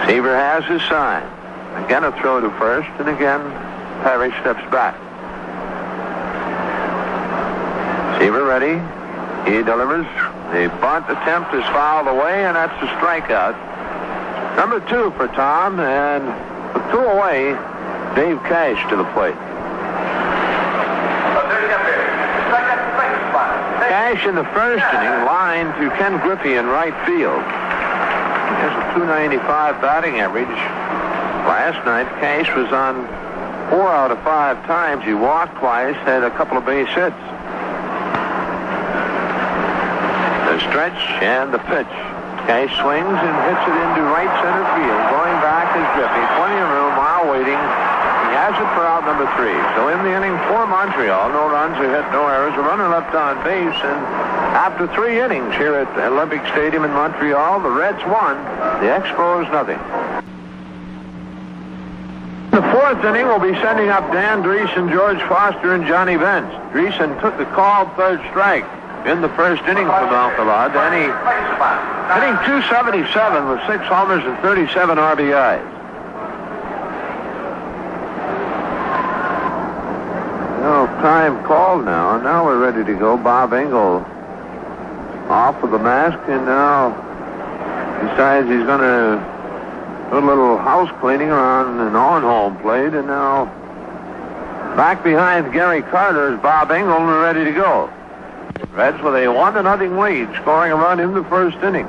S3: Seaver has his sign. Again a throw to first, and again Parrish steps back. Seaver ready. He delivers. The bunt attempt is fouled away, and that's a strikeout. Number 2 for Tom, and with 2 away, Dave Cash to the plate. Cash in the first inning lined to Ken Griffey in right field. He has a .295 batting average. Last night, Cash was on 4 out of 5 times. He walked twice, had a couple of base hits. The stretch and the pitch. Cash swings and hits it into right center field. Going back is Griffey. Plenty of room while waiting. He has it for out number 3. So in the inning for Montreal, no runs, a hit, no errors, a runner left on base, and after 3 innings here at Olympic Stadium in Montreal, the Reds won, the Expos nothing. The 4th inning will be sending up Dan Dreesen, George Foster, and Johnny Benz. Dreesen took the called 3rd strike in the first inning from Alcala. Danny hitting .277 with 6 homers and 37 RBIs. Time called now, and now we're ready to go. Bob Engel off of the mask, and now decides he's going to do a little house cleaning around an on-home plate, and now back behind Gary Carter is Bob Engel, and we're ready to go. Reds with a 1-0 lead, scoring a run in the first inning.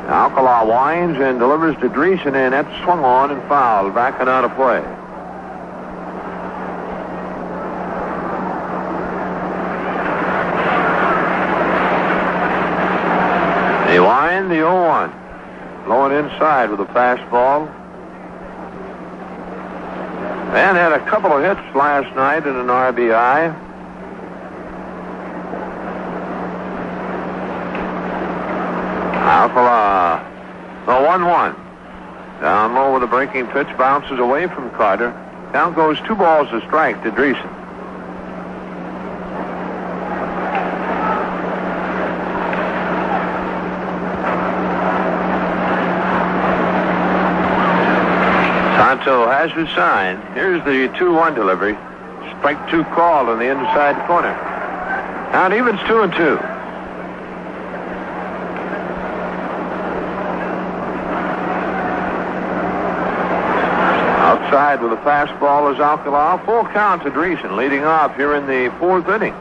S3: Alcala winds and delivers to Dreesen, and that's swung on and fouled, back and out of play. They wind the 0-1. Blowing inside with a fastball. And had a couple of hits last night and an RBI. Alcala, the 1-1. Down low with a breaking pitch, bounces away from Carter. Down goes 2 balls to strike to Dreesen. Santo has his sign. Here's the 2-1 delivery. Strike 2 called on the inside corner. Now it evens 2-2. Outside with a fastball is Alcala. Full count to Dreesen, leading off here in the 4th inning.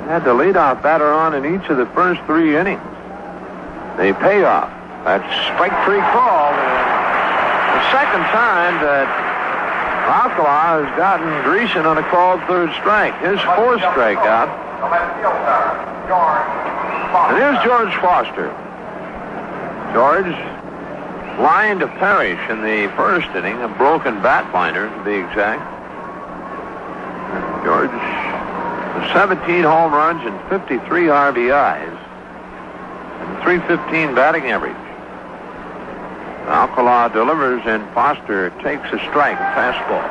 S3: Had the leadoff batter on in each of the first 3 innings. The payoff. That's strike 3 called. The second time that Alcala has gotten Dreesen on a called 3rd strike. His 4th strikeout. And here's George Foster. George line to Parrish in the 1st inning, a broken bat liner to be exact. George, 17 home runs and 53 RBIs and 315 batting average. Alcala delivers and Foster takes a strike, a fastball.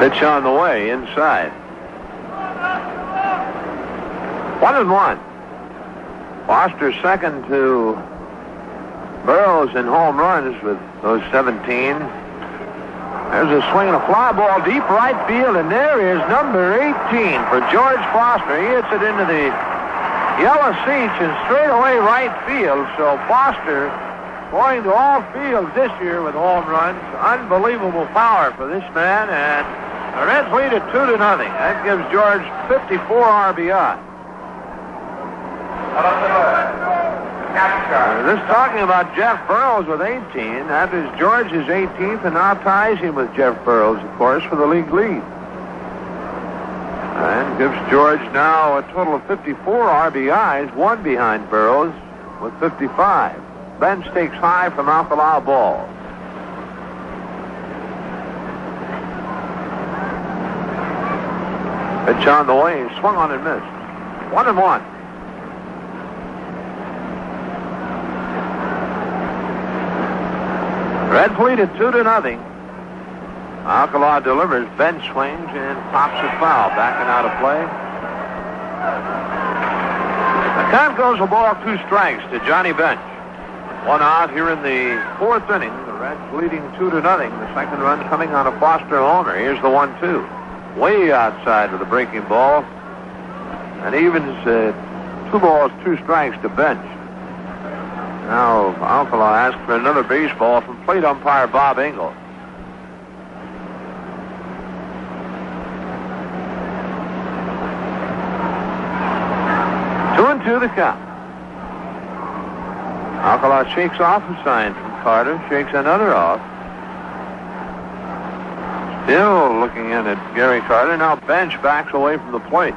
S3: Pitch on the way inside. 1-1. Foster second to Burroughs in home runs with those 17. There's a swing and a fly ball deep right field, and there is number 18 for George Foster. He hits it into the yellow seats and straight away right field. So Foster going to all fields this year with home runs. Unbelievable power for this man, and the Reds lead at 2-0. That gives George 54 RBI. This talking about Jeff Burroughs with 18. That is George's 18th, and now ties him with Jeff Burroughs, of course, for the league lead. And gives George now a total of 54 RBIs, 1 behind Burroughs with 55. Bench takes high from Alcala ball. Pitch on the way, swung on and missed. 1-1. Reds lead at 2-0. Alcala delivers, bench swings and pops it foul, backing out of play. The count goes a ball, 2 strikes to Johnny Bench. 1 out here in the 4th inning. The Reds leading 2-0. The second run coming on a Foster homer. Here's the 1-2. Way outside with the breaking ball. And evens 2 balls, 2 strikes to Bench. Now Alcala asks for another baseball from plate umpire Bob Engel. Two and two the count. Alcala shakes off a sign from Carter, shakes another off. Still looking in at Gary Carter. Now Bench backs away from the plate.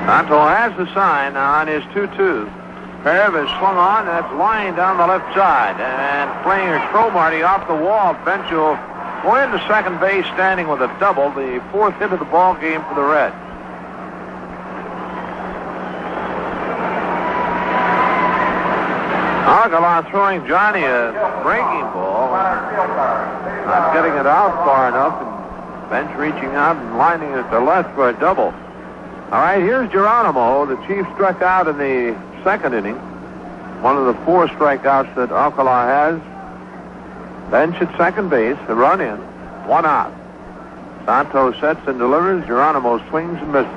S3: Santo has the sign now on his 2-2. Perev is swung on. That's line down the left side. And playing a Cromartie off the wall. Bench will go into second base standing with a double. The 4th hit of the ball game for the Reds. Alcala throwing Johnny a breaking ball. Not getting it out far enough. And Bench reaching out and lining it to left for a double. All right, here's Geronimo. The Chief struck out in the 2nd inning. One of the 4 strikeouts that Alcala has. Bench at second base, a run in, 1 out. Santos sets and delivers. Geronimo swings and misses.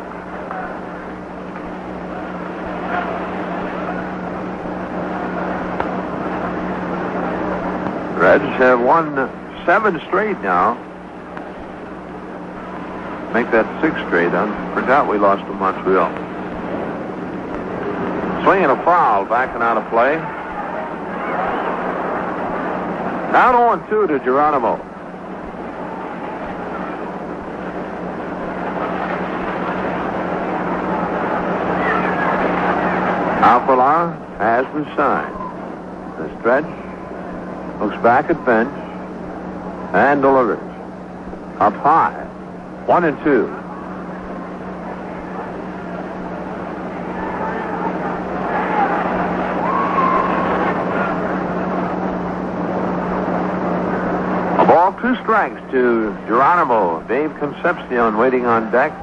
S3: Reds have won 7 straight now. Make that 6 straight. I forgot we lost to Montreal. Swinging a foul, backing out of play. Down 0-2 to Geronimo. Alcala has the sign. The stretch, looks back at bench, and delivers. Up high, 1-2. A ball, 2 strikes to Geronimo. Dave Concepcion waiting on deck.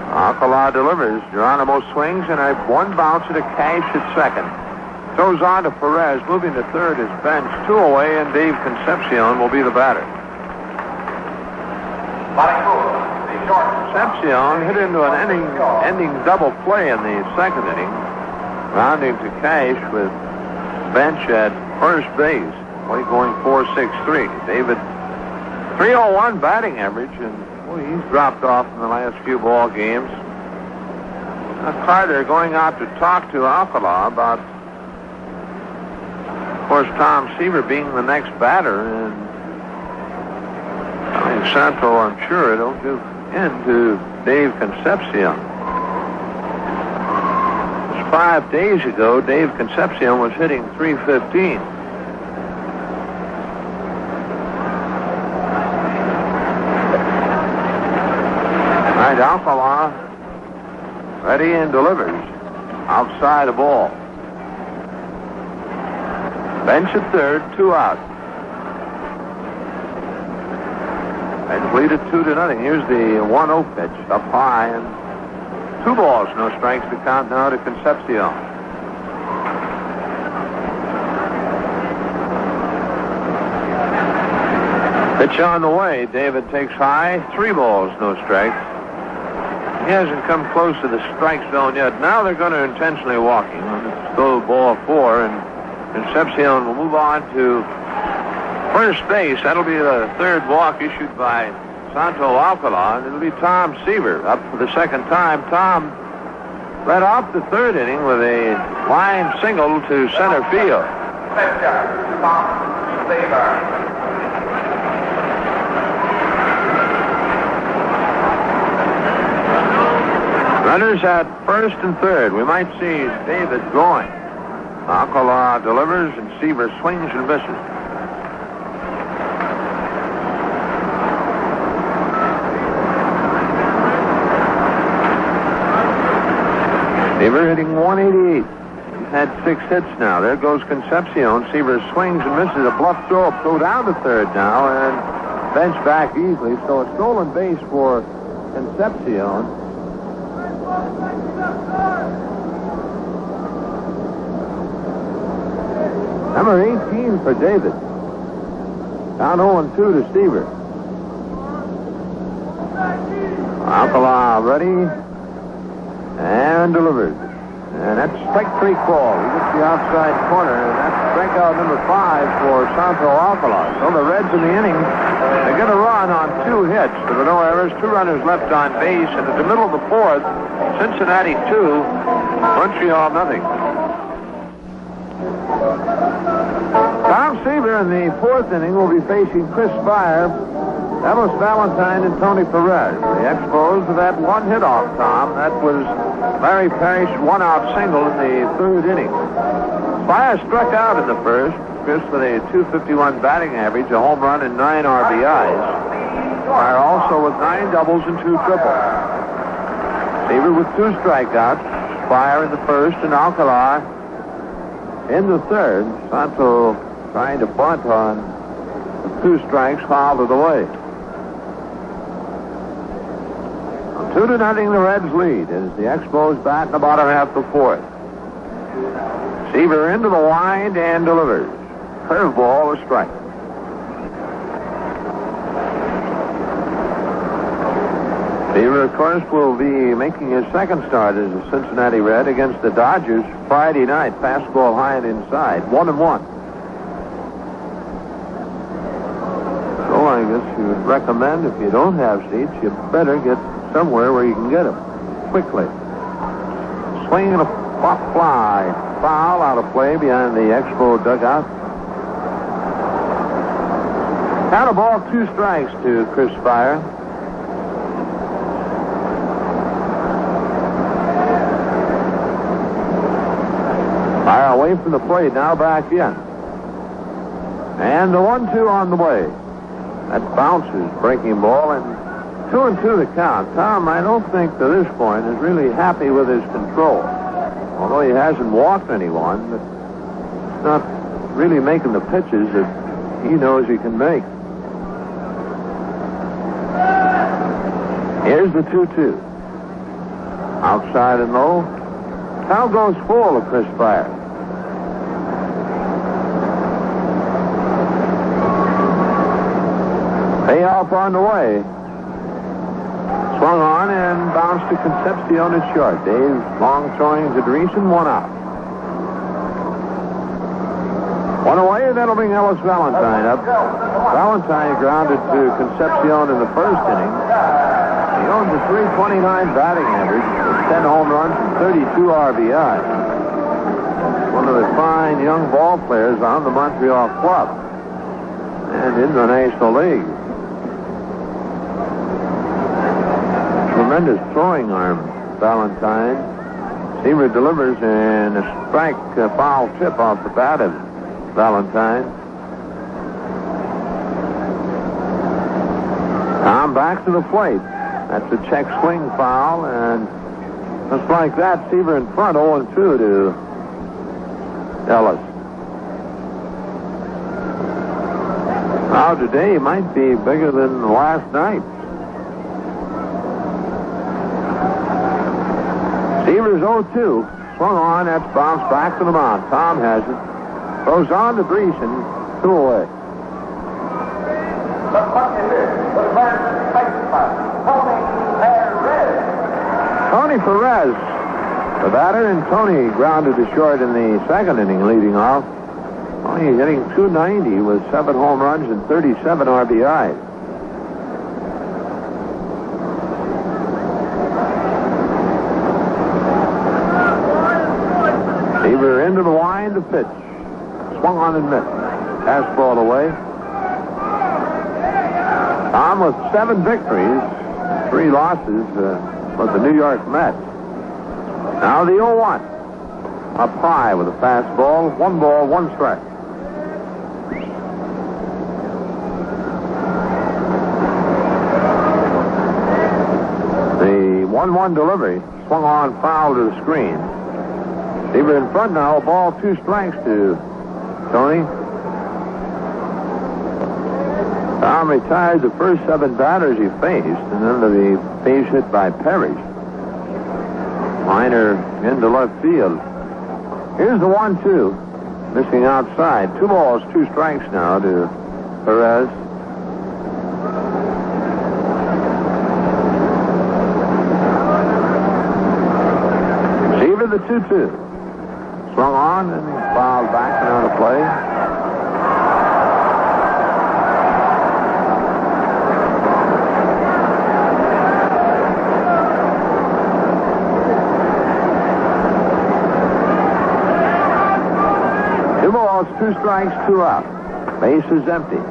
S3: Alcala delivers. Geronimo swings, and a 1 bounce to Cash at second. Throws on to Perez, moving to third is bench. 2 away, and Dave Concepcion will be the batter. Concepcion hit into an ending double play in the second inning, rounding to Cash with bench at first base. Play going 4-6-3. David, 301 batting average, and he's dropped off in the last few ball games. Carter going out to talk to Alcala about, of course, Tom Seaver being the next batter, and I mean, Santo, I'm sure, it'll give in to Dave Concepcion. Just 5 days ago, Dave Concepcion was hitting .315. Alcala ready and delivers. Outside the ball. Bench at third, 2 out. And lead it 2-0. Here's the 1-0 pitch up high, and 2 balls, no strikes to count now to Concepcion. Pitch on the way. David takes high. 3 balls, no strikes. He hasn't come close to the strike zone yet. Now they're going to intentionally walk him. It's still ball 4, and Concepcion will move on to first base. That'll be the 3rd walk issued by Santo Alcala, and it'll be Tom Seaver up for the 2nd time. Tom led off the 3rd inning with a line single to center field.
S4: Tom Seaver.
S3: Runners at first and third. We might see David going. Alcala delivers, and Seaver swings and misses. Seaver hitting .188. He's had 6 hits now. There goes Concepcion. Seaver swings and misses. A bluff throw. Go down to third now, and bench back easily. So a stolen base for Concepcion. Number 18 for David. Down 0-2 to Seaver. Alcala ready and delivers. And that's strike 3 call. He gets the outside corner, and that's strikeout number 5 for Santo Alcala. So the Reds in the inning, they get a run on 2 hits. There were no errors, 2 runners left on base, and at the middle of the 4th, Cincinnati 2, Montreal nothing. Tom Seaver in the 4th inning will be facing Chris Spire, Ellis Valentine, and Tony Perez. The Expos have had 1 hit off Tom. That was Larry Parrish's 1-out single in the 3rd inning. Spire struck out in the 1st. Chris with a .251 batting average, a home run, and 9 RBIs. Spire also with 9 doubles and 2 triples. Seaver with 2 strikeouts. Spire in the 1st, and Alcala in the 3rd. Santo trying to bunt on 2 strikes, fouled it away. 2-0, the Reds lead as the Expos bat in the bottom half of the 4th. Seaver into the wind and delivers. Curveball, a strike. Seaver, of course, will be making his 2nd start as a Cincinnati Red against the Dodgers Friday night. Fastball high and inside. 1-1. So I guess you would recommend, if you don't have seats, you better get somewhere where you can get them quickly. Swing and a pop fly. Foul out of play behind the Expo dugout. Count a ball, 2 strikes to Chris Spire. Fire away from the plate, now back in. And the 1-2 on the way. That bounces breaking ball, and 2-2 the count. Tom, I don't think to this point is really happy with his control. Although he hasn't walked anyone, but he's not really making the pitches that he knows he can make. Here's the 2-2. Outside and low. Count goes full of Chris Fire. Payoff on the way. Swung on and bounced to Concepcion at short. Dave long throwing to Dreesen, 1 out. 1 away, that'll bring Ellis Valentine up. Valentine grounded to Concepcion in the first inning. He owns a .329 batting average, 10 home runs, and 32 RBI. One of the fine young ball players on the Montreal club and in the National League. Tremendous throwing arm, Valentine. Seaver delivers and a strike foul tip off the bat of Valentine. Tom back to the plate. That's a check swing foul, and just like that, Seaver in front, 0-2 to Ellis. Now today might be bigger than last night. Seaver's 0-2. Swung on, that's bounced back to the mound. Tom has it. Throws on to Dreesen, 2 away. Tony Perez, the batter, and Tony grounded to short in the second inning, leading off. Only hitting .290 with 7 home runs and 37 RBI. Seaver into the wind to pitch. Swung on and missed. Fastball away. Tom with 7 victories, 3 losses with the New York Mets. Now the 0-1. Up high with a fastball. 1 ball, 1 strike. The 1-1 delivery. Swung on, foul to the screen. Seaver in front now. A ball, 2 strikes to Tony. Tom retired the first 7 batters he faced, and then the base hit by Parrish. Minor into left field. Here's the 1-2. Missing outside. 2 balls, 2 strikes now to Perez. Seaver the 2-2. Swung on and fouled back and out of play. It's 2 strikes, 2 out. Base is empty.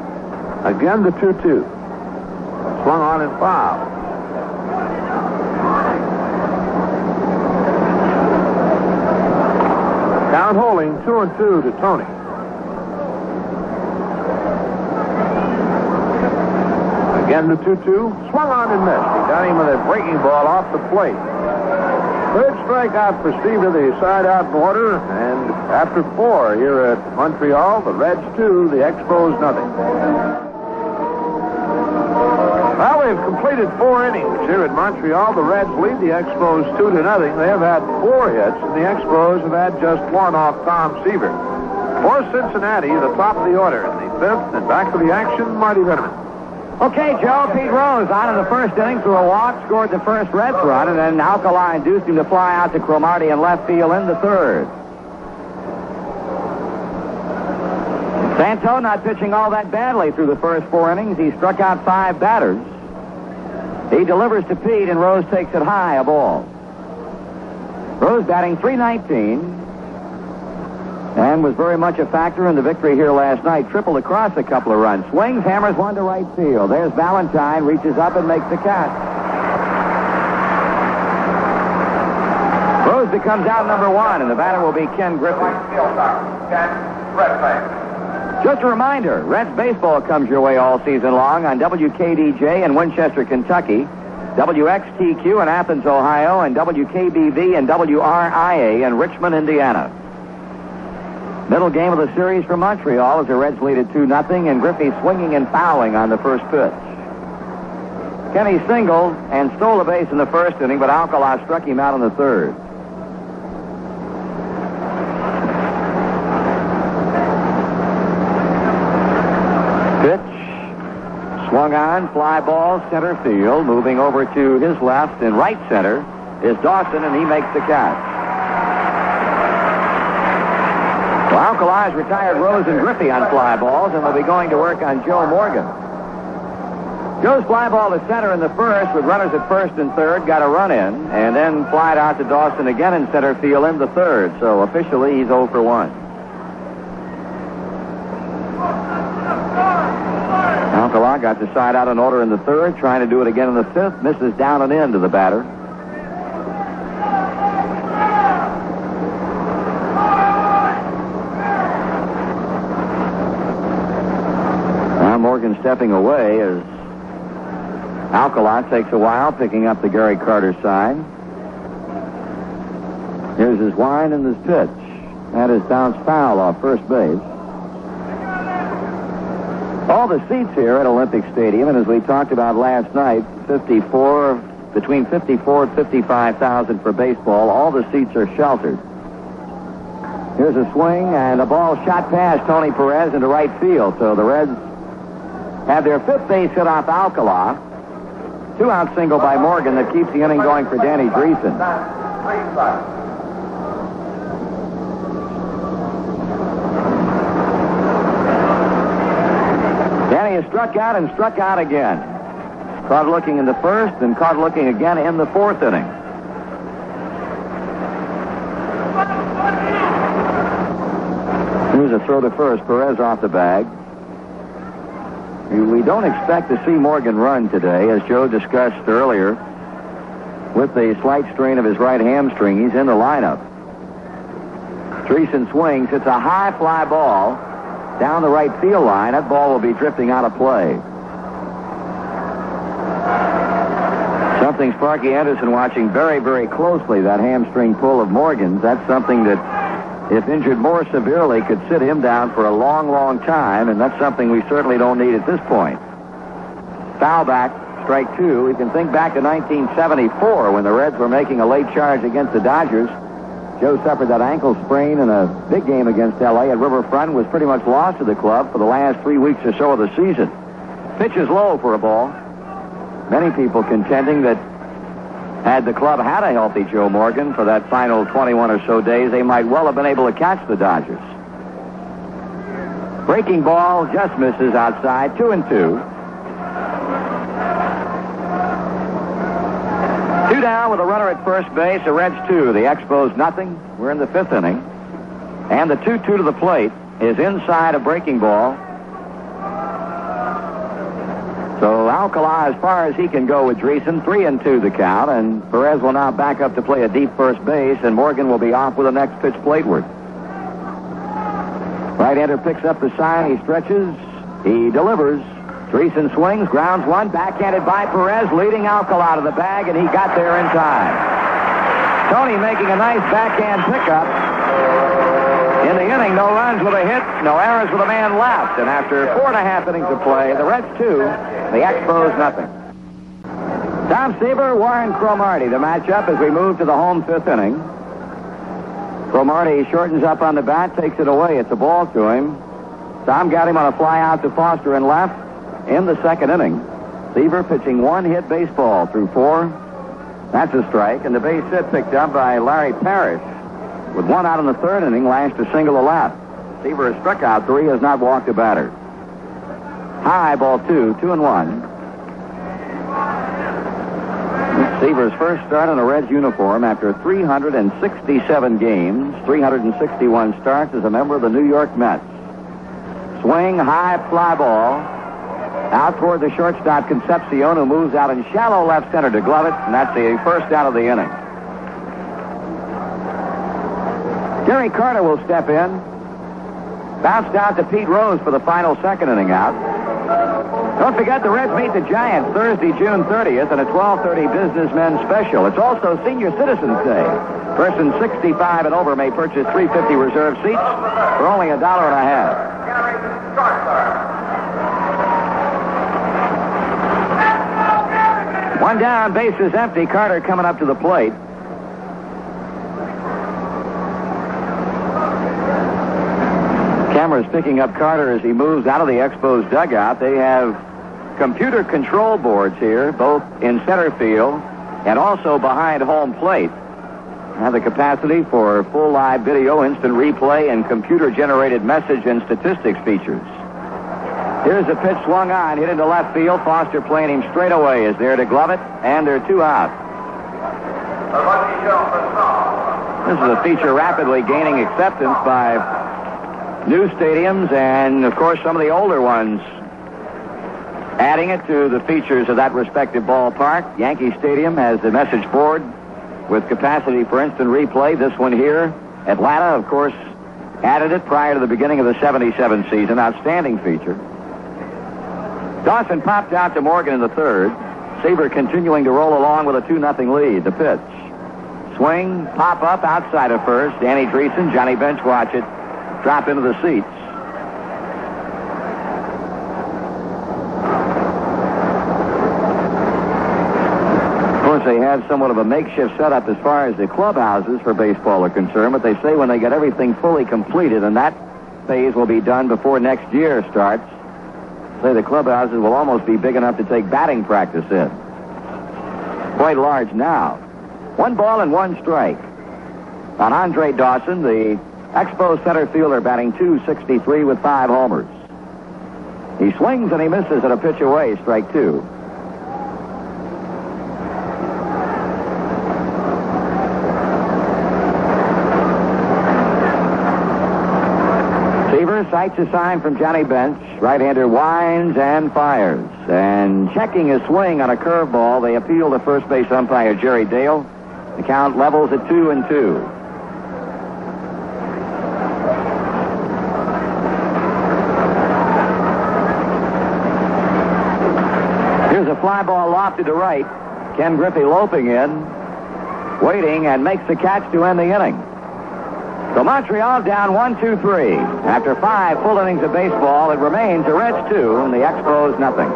S3: Again the 2-2. Swung on and foul. Count holding, 2-2 to Tony. Again the 2-2. Swung on and missed. He got him with a breaking ball off the plate. 3rd strikeout for Seaver, the side-out border, and after 4 here at Montreal, the Reds 2, the Expos nothing. Well, they've completed 4 innings here at Montreal. The Reds lead the Expos 2-0. They have had 4 hits, and the Expos have had just 1 off Tom Seaver. For Cincinnati, the top of the order in the 5th, and back to the action, Marty Brenneman.
S2: Okay, Joe. Pete Rose out in the first inning threw a walk, scored the first Reds run, and then Alcala induced him to fly out to Cromartie in left field in the 3rd. Santo not pitching all that badly through the first 4 innings. He struck out 5 batters. He delivers to Pete, and Rose takes it high, a ball. Rose batting .319. And was very much a factor in the victory here last night. Tripled across a couple of runs. Swings, hammers one to right field. There's Valentine, reaches up and makes the catch. Rose Rose becomes out number 1, and the batter will be Ken Griffey. Just a reminder, Reds baseball comes your way all season long on WKDJ in Winchester, Kentucky, WXTQ in Athens, Ohio, and WKBV and WRIA in Richmond, Indiana. Middle game of the series for Montreal as the Reds lead at 2-0, and Griffey swinging and fouling on the first pitch. Kenny singled and stole the base in the first inning, but Alcala struck him out in the third. Pitch. Swung on, fly ball, center field. Moving over to his left and right center is Dawson, and he makes the catch. Well, Alcala has retired Rose and Griffey on fly balls, and will be going to work on Joe Morgan. Joe's fly ball to center in the first with runners at first and third, got a run in, and then flied out to Dawson again in center field in the third. So officially he's 0 for 1. Alcala got the side out in order in the third, trying to do it again in the fifth, misses down and in to the batter. Now Morgan stepping away as Alcala takes a while picking up the Gary Carter side. Here's his wind and his pitch. That is bounced foul off first base. All the seats here at Olympic Stadium, and as we talked about last night, between 54 and 55,000 for baseball. All the seats are sheltered. Here's a swing and a ball shot past Tony Perez into right field. So the Reds have their fifth base hit off Alcala. 2-out single by Morgan that keeps the inning going for Danny Dreesen. Danny is struck out and struck out again. Caught looking in the first and caught looking again in the fourth inning. Here's a throw to first. Perez off the bag. We don't expect to see Morgan run today, as Joe discussed earlier. With the slight strain of his right hamstring, he's in the lineup. Dreesen swings. It's a high fly ball down the right field line. That ball will be drifting out of play. Something Sparky Anderson watching very, very closely, that hamstring pull of Morgan's. That's something that, if injured more severely, could sit him down for a long, long time, and that's something we certainly don't need at this point. Foul back, strike 2. We can think back to 1974 when the Reds were making a late charge against the Dodgers. Joe suffered that ankle sprain in a big game against L.A. at Riverfront, was pretty much lost to the club for the last 3 weeks or so of the season. Pitch is low for a ball. Many people contending that had the club had a healthy Joe Morgan for that final 21 or so days, they might well have been able to catch the Dodgers. Breaking ball just misses outside. 2-2. 2 down with a runner at first base. The Reds 2. The Expos nothing. We're in the fifth inning. And the 2-2 to the plate is inside a breaking ball. So Alcala, as far as he can go with Dreesen, 3-2 the count, and Perez will now back up to play a deep first base, and Morgan will be off with the next pitch plateward. Right-hander picks up the sign, he stretches, he delivers. Dreesen swings, grounds one, backhanded by Perez, leading Alcala to the bag, and he got there in time. Tony making a nice backhand pickup. In the inning, no runs with a hit, no errors with a man left. And after 4.5 innings of play, the Reds 2, the Expos nothing. Tom Seaver, Warren Cromartie, the matchup as we move to the home fifth inning. Cromartie shortens up on the bat, takes it away. It's a ball to him. Tom got him on a fly out to Foster and left in the second inning. Seaver pitching one-hit baseball through 4. That's a strike, and the base hit picked up by Larry Parrish. With 1 out in the third inning, lashed a single to left. Seaver has struck out 3, has not walked a batter. High, ball 2, 2-1. Seaver's first start in a Reds uniform after 367 games, 361 starts as a member of the New York Mets. Swing, high fly ball. Out toward the shortstop, Concepcion, who moves out in shallow left center to glove it, and that's the first out of the inning. Gary Carter will step in. Bounced out to Pete Rose for the final second inning out. Don't forget the Reds meet the Giants Thursday, June 30th in a 12:30 businessmen special. It's also Senior Citizens Day. Persons 65 and over may purchase 350 reserve seats for only $1.50. One down, base is empty. Carter coming up to the plate. Camera's picking up Carter as he moves out of the Expos dugout. They have computer control boards here, both in center field and also behind home plate. Have the capacity for full live video, instant replay, and computer-generated message and statistics features. Here's a pitch swung on, hit into left field. Foster playing him straight away is there to glove it, and there are 2 out. This is a feature rapidly gaining acceptance by new stadiums and, of course, some of the older ones adding it to the features of that respective ballpark. Yankee Stadium has the message board with capacity for instant replay. This one here, Atlanta, of course, added it prior to the beginning of the 77 season. Outstanding feature. Dawson popped out to Morgan in the third. Seaver continuing to roll along with a 2-0 lead. The pitch. Swing, pop up outside of first. Danny Dreesen, Johnny Bench watch it. Drop into the seats. Of course, they have somewhat of a makeshift setup as far as the clubhouses for baseball are concerned, but they say when they get everything fully completed, and that phase will be done before next year starts, say the clubhouses will almost be big enough to take batting practice in. Quite large now. 1 ball and 1 strike. On Andre Dawson, the Expos center fielder, batting .263 with 5 homers. He swings and he misses at a pitch away, strike 2. Seaver sights a sign from Johnny Bench. Right-hander winds and fires. And checking his swing on a curveball, they appeal to first base umpire Jerry Dale. The count levels at 2-2. Here's a fly ball lofted to right. Ken Griffey loping in, waiting, and makes the catch to end the inning. So Montreal down 1-2-3. After 5 full innings of baseball, it remains the Reds 2 and the Expos nothing.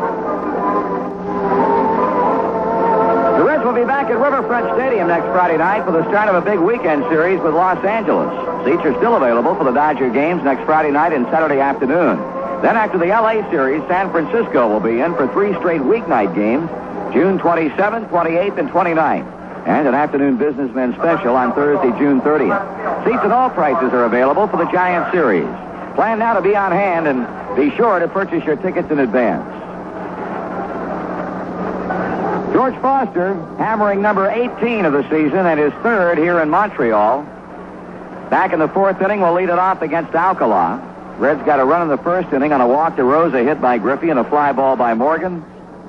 S2: The Reds will be back at Riverfront Stadium next Friday night for the start of a big weekend series with Los Angeles. Seats are still available for the Dodger games next Friday night and Saturday afternoon. Then after the L.A. series, San Francisco will be in for 3 straight weeknight games, June 27th, 28th, and 29th. And an afternoon businessman special on Thursday, June 30th. Seats at all prices are available for the Giant series. Plan now to be on hand and be sure to purchase your tickets in advance. George Foster hammering number 18 of the season and his 3rd here in Montreal. Back in the 4th inning, will lead it off against Alcala. Reds got a run in the 1st inning on a walk to Rose, a hit by Griffey, and a fly ball by Morgan.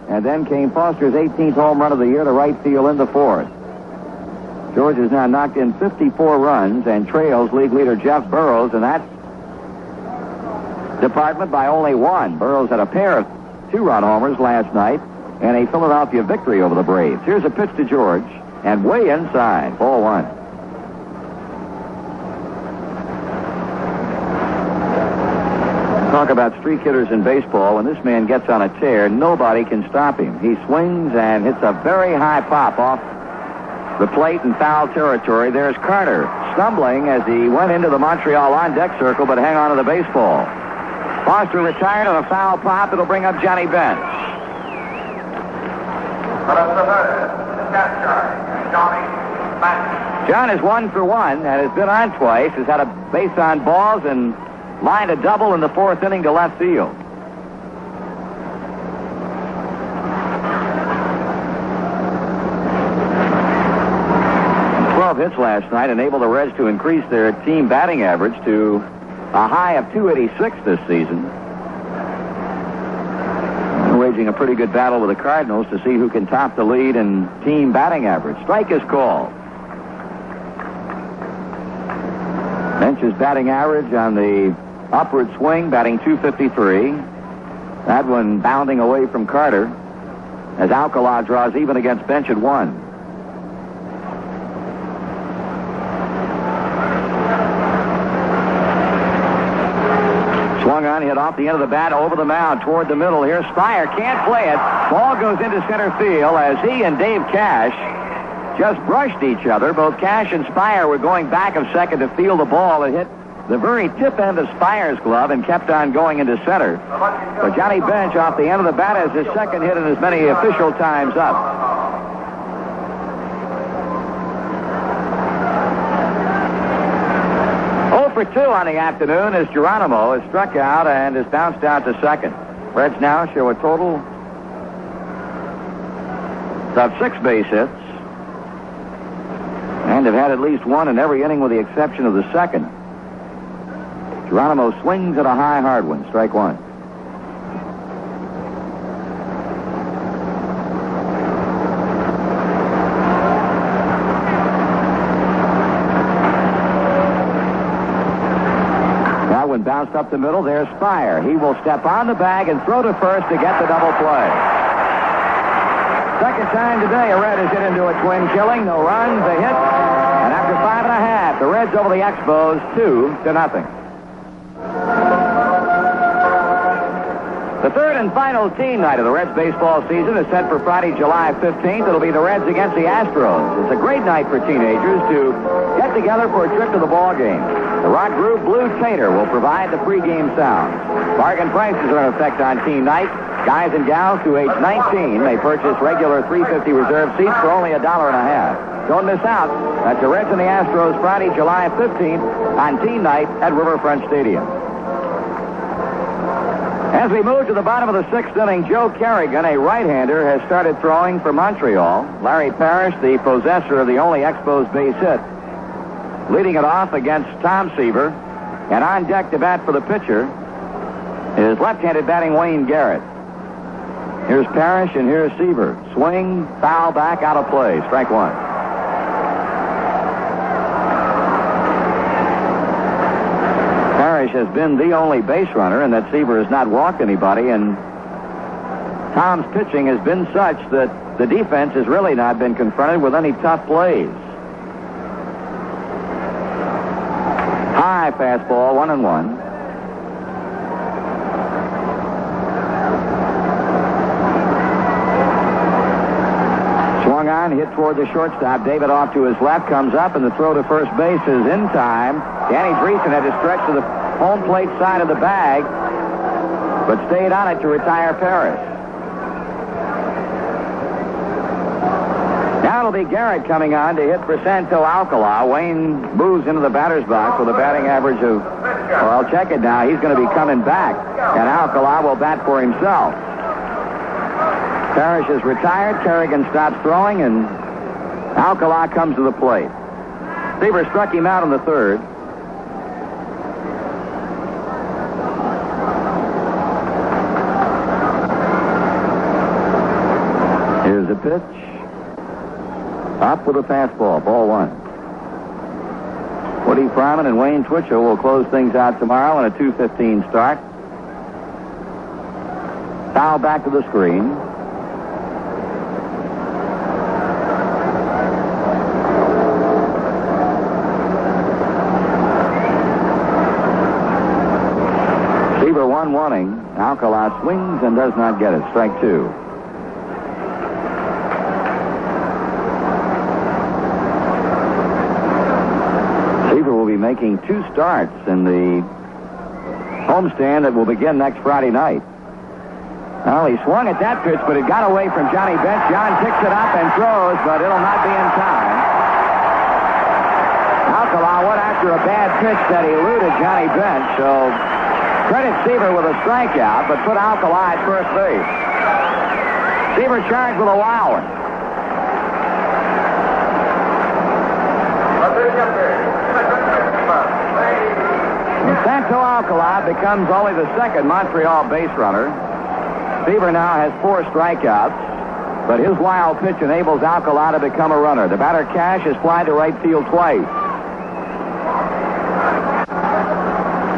S2: And then came Foster's 18th home run of the year to right field in the 4th. George has now knocked in 54 runs and trails league leader Jeff Burroughs in that department by only 1. Burroughs had a pair of 2-run homers last night and a Philadelphia victory over the Braves. Here's a pitch to George, and way inside, ball 1. Talk about streak hitters in baseball. When this man gets on a tear, nobody can stop him. He swings and hits a very high pop off the plate in foul territory. There's Carter stumbling as he went into the Montreal on-deck circle, but hang on to the baseball. Foster retired on a foul pop. It'll bring up Johnny Bench. John is 1 for 1 and has been on twice. Has had a base on balls and lined a double in the 4th inning to left field. 12 hits last night enabled the Reds to increase their team batting average to a high of .286 this season. They're waging a pretty good battle with the Cardinals to see who can top the lead in team batting average. Strike is called. Bench's batting average on the upward swing, batting .253. That one bounding away from Carter as Alcala draws even against Bench at 1. Swung on, hit off the end of the bat over the mound toward the middle. Here's Spire, can't play it. Ball goes into center field as he and Dave Cash just brushed each other. Both Cash and Spire were going back of second to field the ball. It hit the very tip end of Spire's glove and kept on going into center. But Johnny Bench off the end of the bat has his second hit in as many official times up. For 2 on the afternoon as Geronimo is struck out and is bounced out to second. Reds now show a total of 6 base hits and have had at least one in every inning with the exception of the second. Geronimo swings at a high hard one, strike 1. Bounced up the middle. There's Spire. He will step on the bag and throw to first to get the double play. Second time today a Red has hit into a twin killing. No runs, a hit. And after 5.5, the Reds over the Expos 2-0. The third and final team night of the Reds baseball season is set for Friday, July 15th. It'll be the Reds against the Astros. It's a great night for teenagers to get together for a trip to the ball game. The rock group Blue Tater will provide the pregame sound. Bargain prices are in effect on team night. Guys and gals to age 19 may purchase regular $3.50 reserve seats for only $1.50. Don't miss out. That's the Reds and the Astros Friday, July 15th on team night at Riverfront Stadium. As we move to the bottom of the 6th inning, Joe Kerrigan, a right-hander, has started throwing for Montreal. Larry Parrish, the possessor of the only Expos base hit, leading it off against Tom Seaver. And on deck to bat for the pitcher is left-handed batting Wayne Garrett. Here's Parrish and here's Seaver. Swing, foul back, out of play. Strike 1. Parrish has been the only base runner, and that Seaver has not walked anybody. And Tom's pitching has been such that the defense has really not been confronted with any tough plays. High fastball, 1-1. Swung on, hit toward the shortstop. David off to his left, comes up, and the throw to first base is in time. Danny Dreesen had to stretch to the home plate side of the bag, but stayed on it to retire Parrish. Now it'll be Garrett coming on to hit for Santo Alcala. Wayne moves into the batter's box with a batting average of, well, I'll check it now. He's going to be coming back, and Alcala will bat for himself. Parrish is retired. Kerrigan stops throwing, and Alcala comes to the plate. Seaver struck him out in the third. Here's the pitch. Up with a fastball, ball 1. Woody Fryman and Wayne Twitchell will close things out tomorrow in a 2:15 start. Foul back to the screen. Seaver 1-1. Alcala swings and does not get it. Strike 2. Making 2 starts in the homestand that will begin next Friday night. Well, he swung at that pitch, but it got away from Johnny Bench. John picks it up and throws, but it'll not be in time. Alcala went after a bad pitch that eluded Johnny Bench, so credit Seaver with a strikeout, but put Alcala at first base. Seaver charged with a wild one. Santo Alcala becomes only the second Montreal base runner. Seaver now has 4 strikeouts, but his wild pitch enables Alcala to become a runner. The batter Cash has flied to right field twice.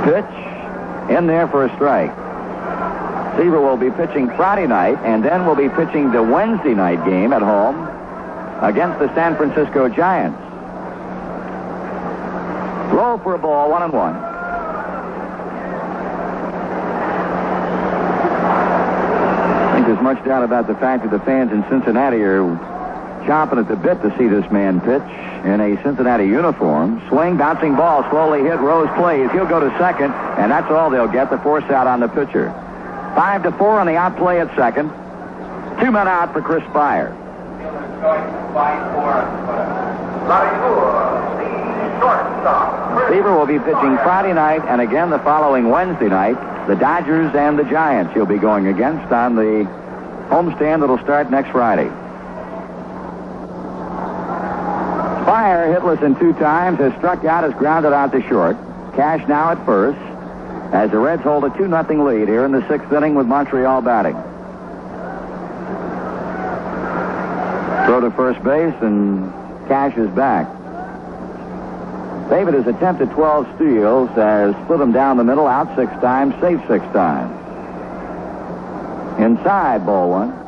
S2: Pitch in there for a strike. Seaver will be pitching Friday night, and then will be pitching the Wednesday night game at home against the San Francisco Giants. Low for a ball, 1-1. I think there's much doubt about the fact that the fans in Cincinnati are chomping at the bit to see this man pitch in a Cincinnati uniform. Swing, bouncing ball, slowly hit. Rose plays. He'll go to second, and that's all they'll get, the force out on the pitcher. 5-4 on the out play at second. 2 men out for Chris Spire. Seaver will be pitching Friday night and again the following Wednesday night. The Dodgers and the Giants he'll be going against on the homestand that'll start next Friday. Spire, hitless in 2 times, has struck out, has grounded out to short. Cash now at first, as the Reds hold a 2-0 lead here in the 6th inning with Montreal batting. Throw to first base, and Cash is back. David has attempted 12 steals, has split them down the middle, out 6 times, saved 6 times. Inside, ball 1.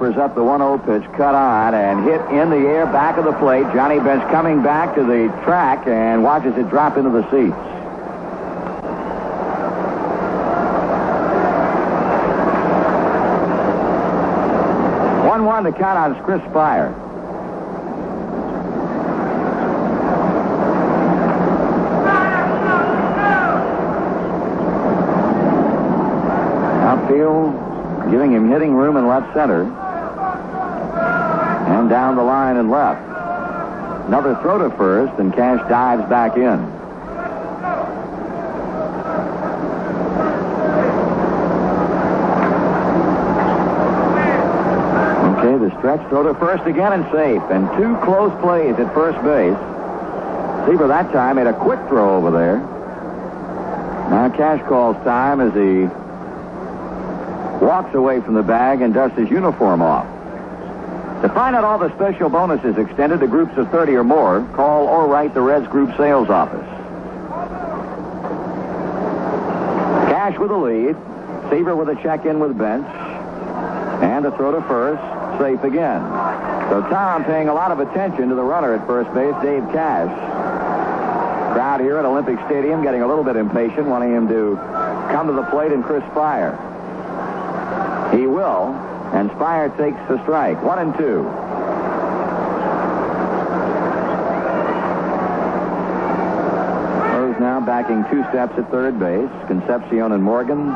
S2: Up the 1-0 pitch, cut on and hit in the air back of the plate. Johnny Bench coming back to the track and watches it drop into the seats. The count on Chris Spire. Outfield giving him hitting room in left center. And down the line and left. Another throw to first, and Cash dives back in. Okay, the stretch throw to first again and safe. And 2 close plays at first base. Seaver that time made a quick throw over there. Now Cash calls time as he walks away from the bag and dusts his uniform off. To find out all the special bonuses extended to groups of 30 or more, call or write the Reds Group Sales Office. Cash with a lead. Seaver with a check-in with Bench. And a throw to first. Safe again. So Tom paying a lot of attention to the runner at first base, Dave Cash. Crowd here at Olympic Stadium getting a little bit impatient, wanting him to come to the plate and Chris Spire. He will. And Spire takes the strike. 1-2. Rose now backing 2 steps at third base. Concepcion and Morgan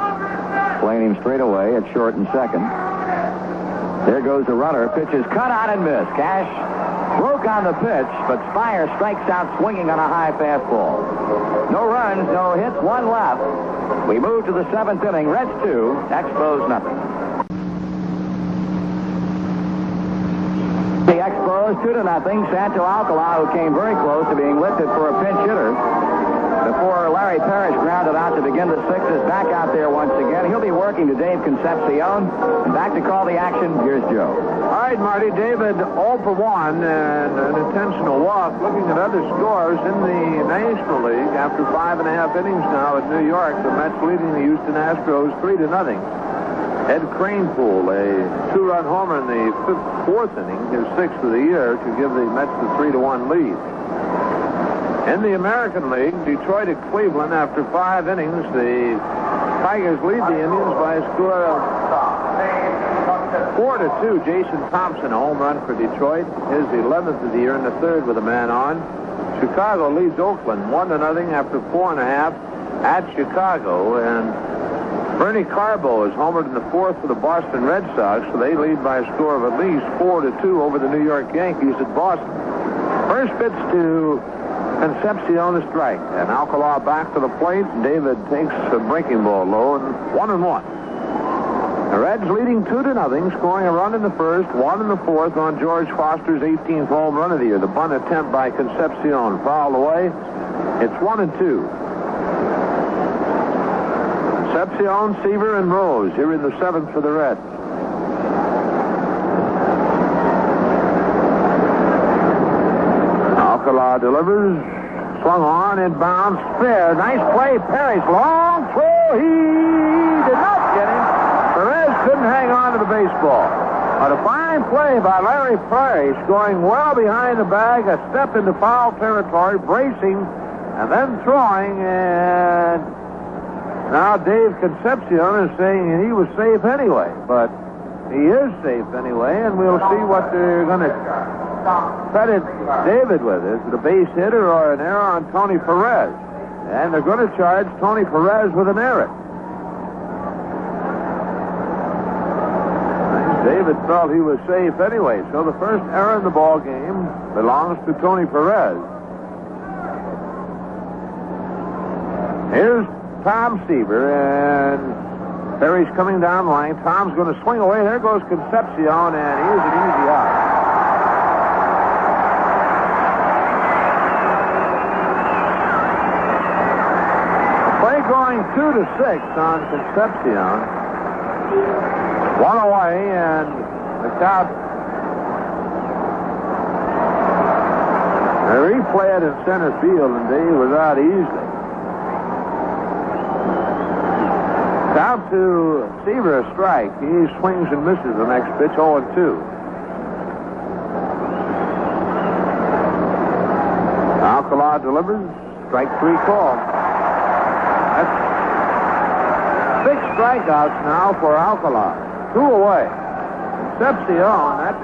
S2: playing him straight away at short and second. There goes the runner. Pitch is cut out and missed. Cash broke on the pitch, but Spire strikes out swinging on a high fastball. No runs, no hits, 1 left. We move to the 7th inning. Reds 2, Expos nothing. The Expos 2-0. Santo Alcala, who came very close to being lifted for a pinch hitter before Larry Parrish grounded out to begin the 6th, is back out there once again. He'll be working to Dave Concepcion. And back to call the action, here's Joe.
S3: All right, Marty. David 0 for 1 and an intentional walk. Looking at other scores in the National League, after 5.5 innings now at New York, the Mets leading the Houston Astros 3-0. Ed Kranepool, a 2-run homer in the 4th inning, his 6th of the year, to give the Mets the 3-1 lead. In the American League, Detroit at Cleveland, after 5 innings, the Tigers lead the Indians by a score of 4-2. Jason Thompson, a home run for Detroit, his 11th of the year, and the 3rd with a man on. Chicago leads Oakland 1-0 after 4.5 at Chicago, and Bernie Carbo is homered in the 4th for the Boston Red Sox, so they lead by a score of at least 4-2 over the New York Yankees at Boston. First pitch to Concepcion, a strike, and Alcala back to the plate. David takes a breaking ball low, and 1-1. The Reds leading 2-0, scoring a run in the 1st, 1 in the 4th on George Foster's 18th home run of the year. The bunt attempt by Concepcion fouled away. It's 1-2. Concepcion, Seaver, and Rose here in the 7th for the Reds. Alcala delivers. Swung on, inbounds, fair. Nice play. Parrish, long throw. He did not get him. Perez couldn't hang on to the baseball. But a fine play by Larry Parrish, going well behind the bag, a step into foul territory, bracing, and then throwing. And now Dave Concepcion is saying he was safe anyway. But he is safe anyway, and we'll see what they're going to credit David with. Is it a base hitter or an error on Tony Perez? And they're going to charge Tony Perez with an error. David felt he was safe anyway, so the first error in the ball game belongs to Tony Perez. Here's Tom Seaver, and Perry's coming down the line. Tom's going to swing away. There goes Concepcion, and here's an easy out. Going 2-6 on Concepcion. One away, and the count. They replay it in center field, and Dave was out easily. Count to Seaver, a strike. He swings and misses the next pitch, 0-2. Alcala delivers. Strike 3 call. Six strikeouts now for Alcala. 2 away. Concepcion, that's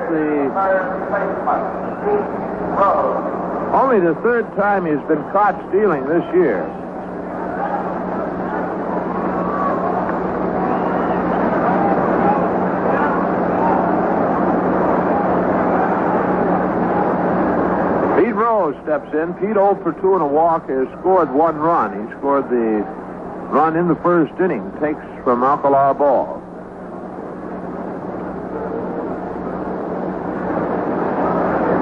S3: only the 3rd time he's been caught stealing this year. Pete Rose steps in. Pete 0 for 2 and a walk has scored 1 run. He scored the run in the first inning, takes from Alcala ball.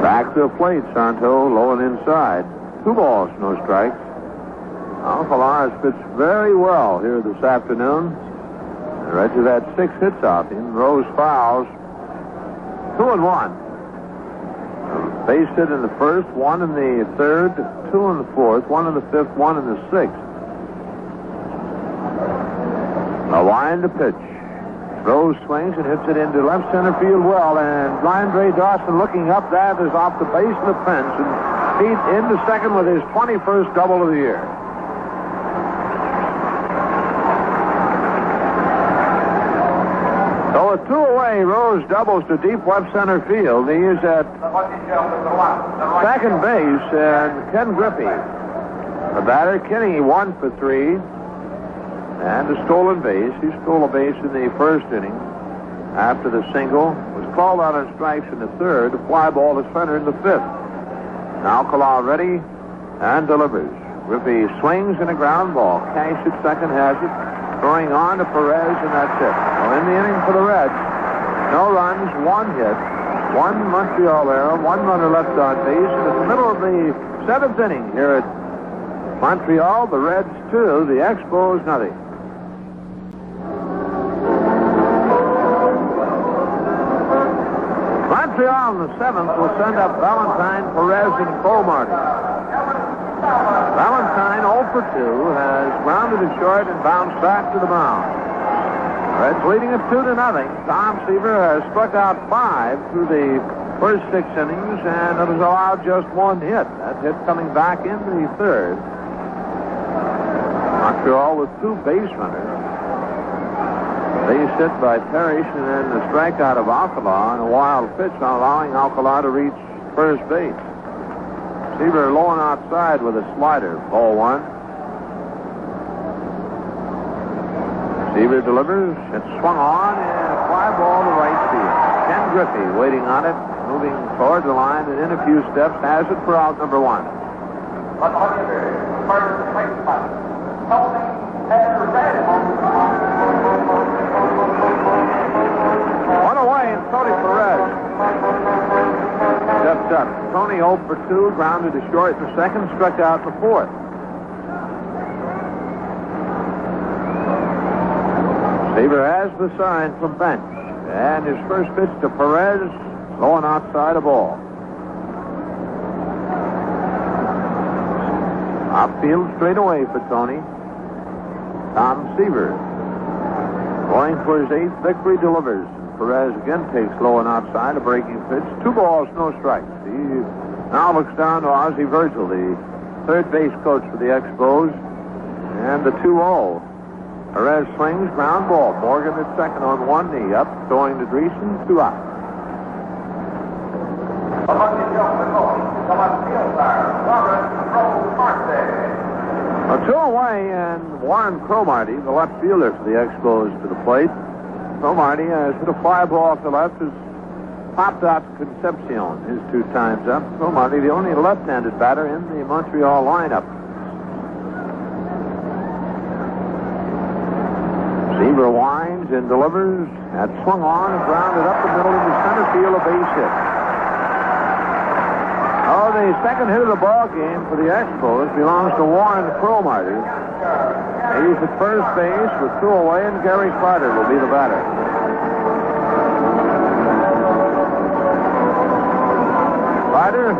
S3: Back to the plate, Santo, low and inside. 2 balls, no strikes. Alcala has pitched very well here this afternoon. Reggie had 6 hits out him. Rose fouls. 2-1. Base hit in the first, 1 in the 3rd, 2 in the 4th, 1 in the 5th, 1 in the 6th. A line to pitch. Rose swings and hits it into left center field well, and Andre Dawson looking up. That is off the base of the fence, and Pete into second with his 21st double of the year. So with 2 away, Rose doubles to deep left center field. He is at second base, and Ken Griffey, the batter. Kenny 1 for 3. And a stolen base. He stole a base in the first inning after the single. Was called out on strikes in the 3rd. A fly ball to center in the 5th. Alcala ready and delivers. Griffey swings in a ground ball. Cash at second has it. Throwing on to Perez, and that's it. Well, in the inning for the Reds, no runs, 1 hit, 1 Montreal error, 1 runner left on base. In the middle of the 7th inning here at Montreal, the Reds 2, the Expos nothing. Montreal in the 7th will send up Valentine, Perez, and Cromartie. Valentine 0 for 2 has grounded it short and bounced back to the mound. Reds leading it 2-0. Tom Seaver has struck out 5 through the first 6 innings and has allowed just 1 hit. That hit coming back in the 3rd. Montreal with 2 base runners. Base hit by Parrish, and then the strikeout of Alcala on a wild pitch, allowing Alcala to reach first base. Seaver low and outside with a slider. Ball 1. Seaver delivers. It's swung on, and a fly ball to right field. Ken Griffey waiting on it, moving toward the line, and in a few steps has it for out number 1. One away, and Tony Perez steps up. Tony 0 for 2, grounded to short in the 2nd, struck out in the 4th. Seaver has the sign from bench. And his first pitch to Perez, going outside a ball. Outfield straight away for Tony. Tom Seaver, going for his 8th victory, delivers. Perez again takes low and outside, a breaking pitch. 2 balls, no strikes. He now looks down to Ozzie Virgil, the third base coach for the Expos, and the 2-0. Perez swings, ground ball. Morgan at second on one knee, up, throwing to Dreesen, 2 out. A 2 away, and Warren Cromartie, the left fielder for the Expos, to the plate. Cromartie has hit a fly ball off the left, has popped out to Concepcion his 2 times up. Cromartie, the only left-handed batter in the Montreal lineup. Seaver winds and delivers. That swung on and grounded up the middle into center field, a base hit. Oh, the second hit of the ball game for the Expos belongs to Warren Cromartie. He's at first base with 2 away, and Gary Carter will be the batter. Carter,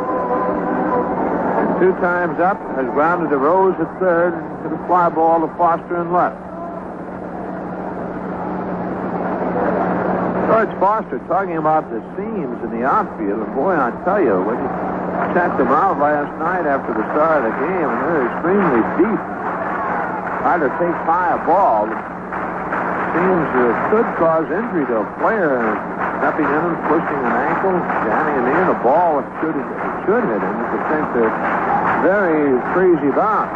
S3: 2 times up, has grounded to Rose at third, to the fly ball to Foster in left. George Foster talking about the seams in the outfield, and boy, I tell you, when you checked them out last night after the start of the game, and they're extremely deep. Carter takes high a ball. Seems could cause injury to a player, stepping in and pushing an ankle, jamming a knee, and the ball should hit him. You could think they're very crazy bound.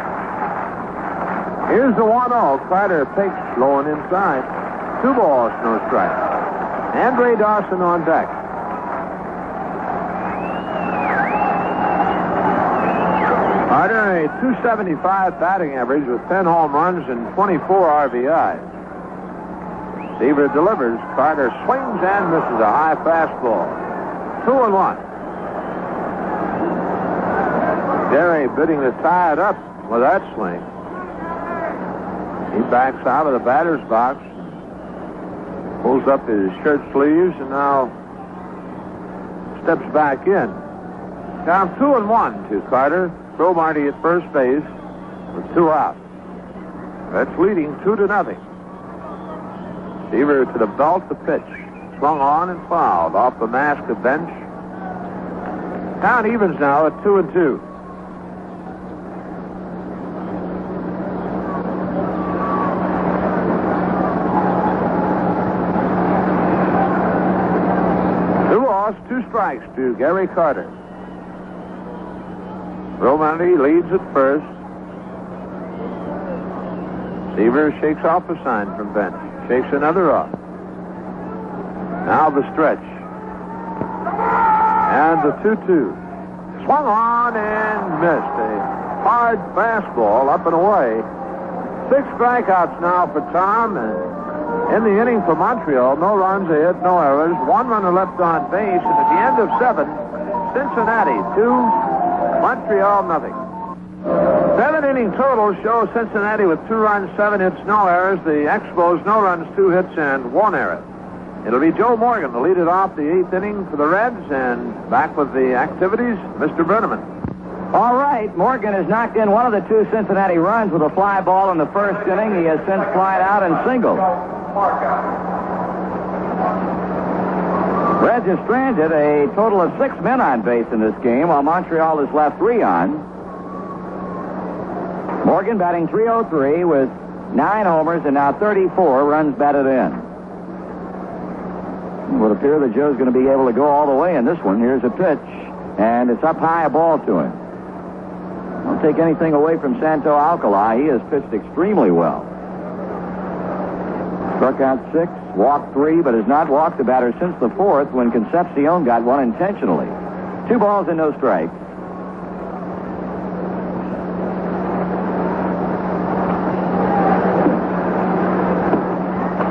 S3: Here's the 1-0. Carter takes low and inside. 2 balls, no strike. Andre Dawson on deck. Carter, a .275 batting average with 10 home runs and 24 RBIs. Seaver delivers. Carter swings and misses a high fastball. 2-1. Gary bidding to tie it up with that swing. He backs out of the batter's box. Pulls up his shirt sleeves and now steps back in. Down 2-1 to Carter. Cromartie at first base with 2 out. That's leading 2-0. Seaver to the belt, the pitch. Swung on and fouled off the mask of bench. Count evens now at 2-2. Two strikes to Gary Carter. Cromartie leads at first. Seaver shakes off a sign from bench. Shakes another off. Now the stretch. And the 2-2. Swung on and missed. A hard fastball up and away. 6 strikeouts now for Tom, and in the inning for Montreal, no runs, a hit, no errors, 1 runner left on base, and at the end of 7, Cincinnati 2, Montreal nothing. 7 inning total shows Cincinnati with 2 runs, 7 hits, no errors. The Expos, no runs, 2 hits, and 1 error. It'll be Joe Morgan to lead it off the 8th inning for the Reds, and back with the activities, Mr. Brenneman.
S2: All right, Morgan has knocked in one of the 2 Cincinnati runs with a fly ball in the first inning. He has since flied out and singled. Reds have stranded a total of 6 men on base in this game, while Montreal has left 3 on. Morgan batting .303 with 9 homers and now 34 runs batted in. It would appear that Joe's going to be able to go all the way in this one. Here's a pitch, and it's up high, a ball to him. Don't take anything away from Santo Alcala. He has pitched extremely well. Struck out 6, walked 3, but has not walked a batter since the 4th when Concepcion got one intentionally. 2 balls and no strikes.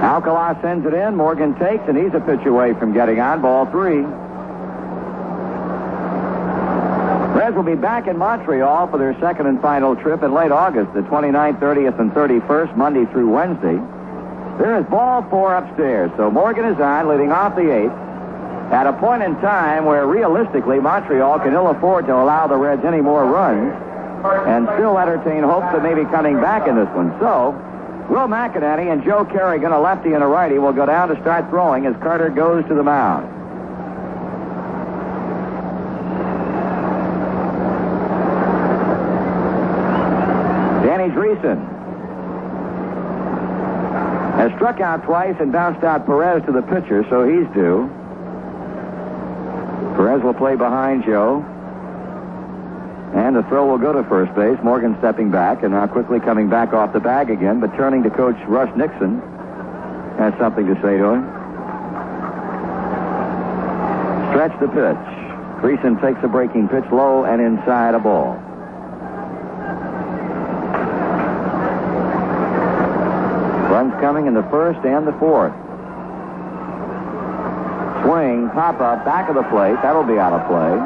S2: Alcala sends it in. Morgan takes, and he's a pitch away from getting on. Ball 3. Reds will be back in Montreal for their second and final trip in late August, the 29th, 30th, and 31st, Monday through Wednesday. There is ball 4 upstairs. So Morgan is on, leading off the 8th. At a point in time where realistically Montreal can ill afford to allow the Reds any more runs and still entertain hopes of maybe coming back in this one. So, Will McInerney and Joe Kerrigan, a lefty and a righty, will go down to start throwing as Carter goes to the mound. Danny Dreesen has struck out twice and bounced out Perez to the pitcher, so he's due. Perez will play behind Joe. And the throw will go to first base. Morgan stepping back and now quickly coming back off the bag again, but turning to Coach Russ Nixon. Has something to say to him. Stretch the pitch. Dreesen takes a breaking pitch low and inside, a ball. Runs coming in the first and the fourth. Swing, pop up, back of the plate. That'll be out of play.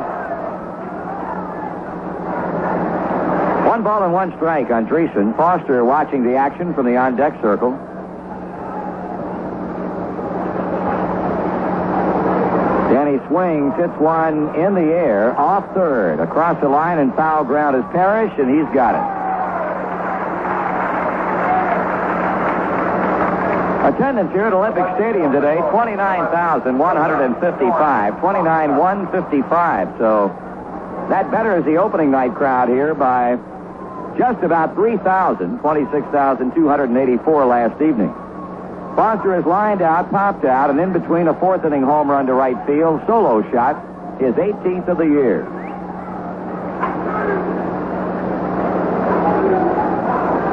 S2: 1 ball and 1 strike on Dreesen. Foster watching the action from the on-deck circle. Danny swings, hits one in the air, off third. Across the line and foul ground is Parrish, and he's got it. Attendance here at Olympic Stadium today, 29,155. 29,155. So that betters the opening night crowd here by just about 3,000, 26,284 last evening. Foster is lined out, popped out, and in between a 4th inning home run to right field, solo shot, his 18th of the year.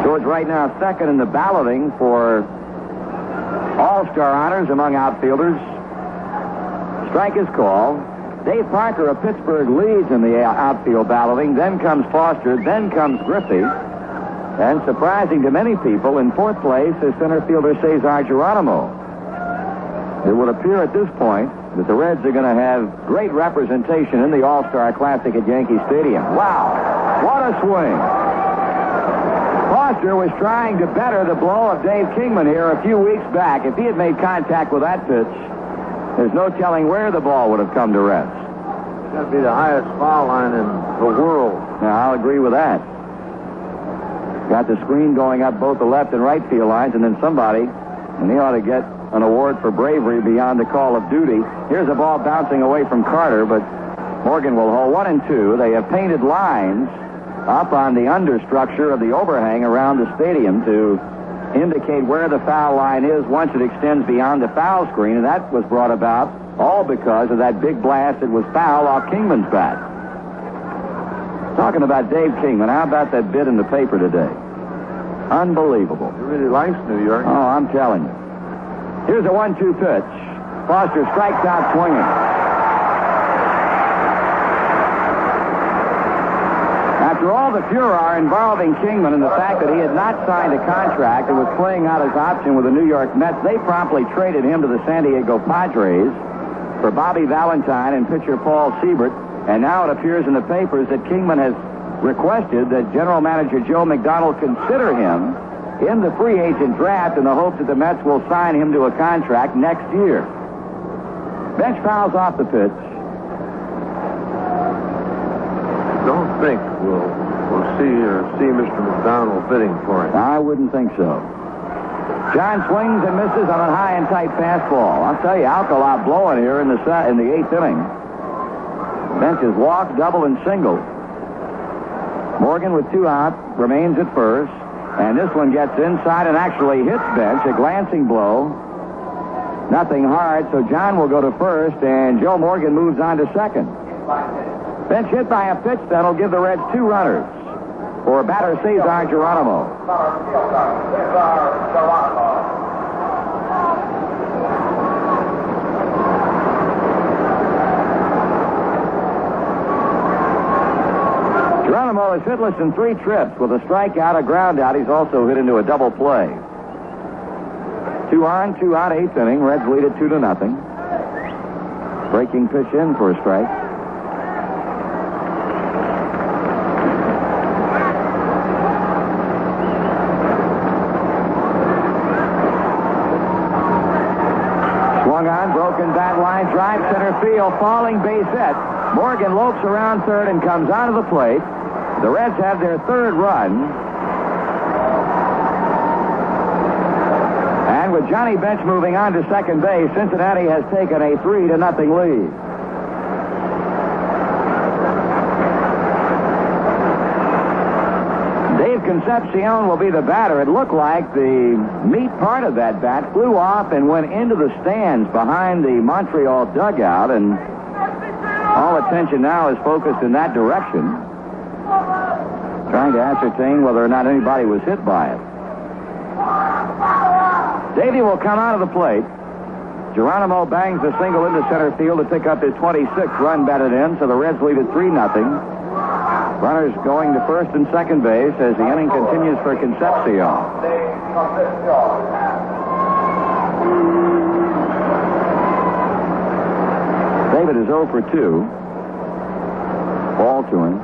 S2: George right now second in the balloting for All-Star honors among outfielders. Strike is called. Dave Parker of Pittsburgh leads in the outfield balloting. Then comes Foster. Then comes Griffey. And surprising to many people, in 4th place is center fielder Cesar Geronimo. It would appear at this point that the Reds are going to have great representation in the All-Star Classic at Yankee Stadium. Wow, what a swing. Foster was trying to better the blow of Dave Kingman here a few weeks back. If he had made contact with that pitch, there's no telling where the ball would have come to rest.
S3: That'd be the highest foul line in the world.
S2: Now, I'll agree with that. Got the screen going up both the left and right field lines, and then somebody, and he ought to get an award for bravery beyond the call of duty. Here's a ball bouncing away from Carter, but Morgan will hold 1 and 2. They have painted lines up on the understructure of the overhang around the stadium to indicate where the foul line is once it extends beyond the foul screen, and that was brought about all because of that big blast that was foul off Kingman's bat. Talking about Dave Kingman, how about that bit in the paper today? Unbelievable.
S3: He really likes New York.
S2: Oh, I'm telling you. Here's a 1-2 pitch. Foster strikes out swinging. After all the furor involving Kingman and the fact that he had not signed a contract and was playing out his option with the New York Mets, they promptly traded him to the San Diego Padres for Bobby Valentine and pitcher Paul Seaver'S. And now it appears in the papers that Kingman has requested that General Manager Joe McDonald consider him in the free agent draft in the hope that the Mets will sign him to a contract next year. Bench fouls off the pitch.
S3: Don't think we'll see Mr. McDonald bidding for it.
S2: I wouldn't think so. John swings and misses on a high and tight fastball. I'll tell you, Alcala blowing here in the 8th inning. Bench is walked, double, and single. Morgan with 2 out remains at first, and this one gets inside and actually hits Bench, a glancing blow. Nothing hard, so John will go to first, and Joe Morgan moves on to second. Bench hit by a pitch that'll give the Reds 2 runners for batter Cesar Geronimo. Geronimo is hitless in 3 trips with a strikeout, a ground out. He's also hit into a double play. 2 on, 2 out, 8th inning. Reds lead it 2-0. Breaking pitch in for a strike. second bat line, drive center field, falling base hit. Morgan lopes around third and comes out of the plate. The Reds have their third run. And with Johnny Bench moving on to second base, Cincinnati has taken a 3-0 lead. Dave Concepcion will be the batter. It looked like the meat part of that bat flew off and went into the stands behind the Montreal dugout, and all attention now is focused in that direction, trying to ascertain whether or not anybody was hit by it. Davey will come out of the plate. Geronimo bangs a single into center field to pick up his 26th run batted in, so the Reds lead at 3-0. Runners going to first and second base as the inning continues for Concepcion. David is 0 for 2. Ball to him.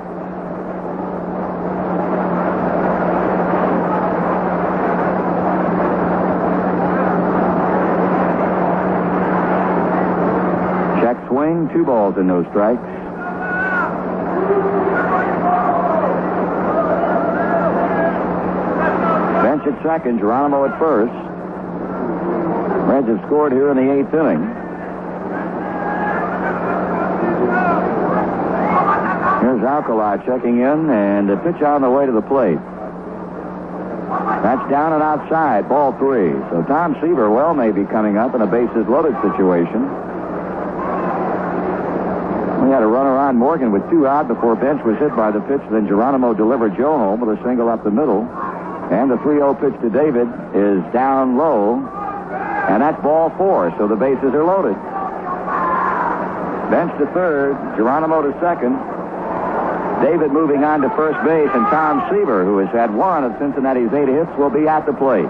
S2: Check swing, 2 balls and no strikes. Bench at second, Geronimo at first. Reds have scored here in the 8th inning. Here's Alcala checking in, and a pitch on the way to the plate. That's down and outside, ball 3. So Tom Seaver may be coming up in a bases-loaded situation. We had a runner on Morgan with 2 out before Bench was hit by the pitch. Then Geronimo delivered Joe home with a single up the middle. And the 3-0 pitch to David is down low. And that's ball 4, so the bases are loaded. Bench to third, Geronimo to second. David moving on to first base, and Tom Seaver, who has had 1 of Cincinnati's 8 hits, will be at the plate.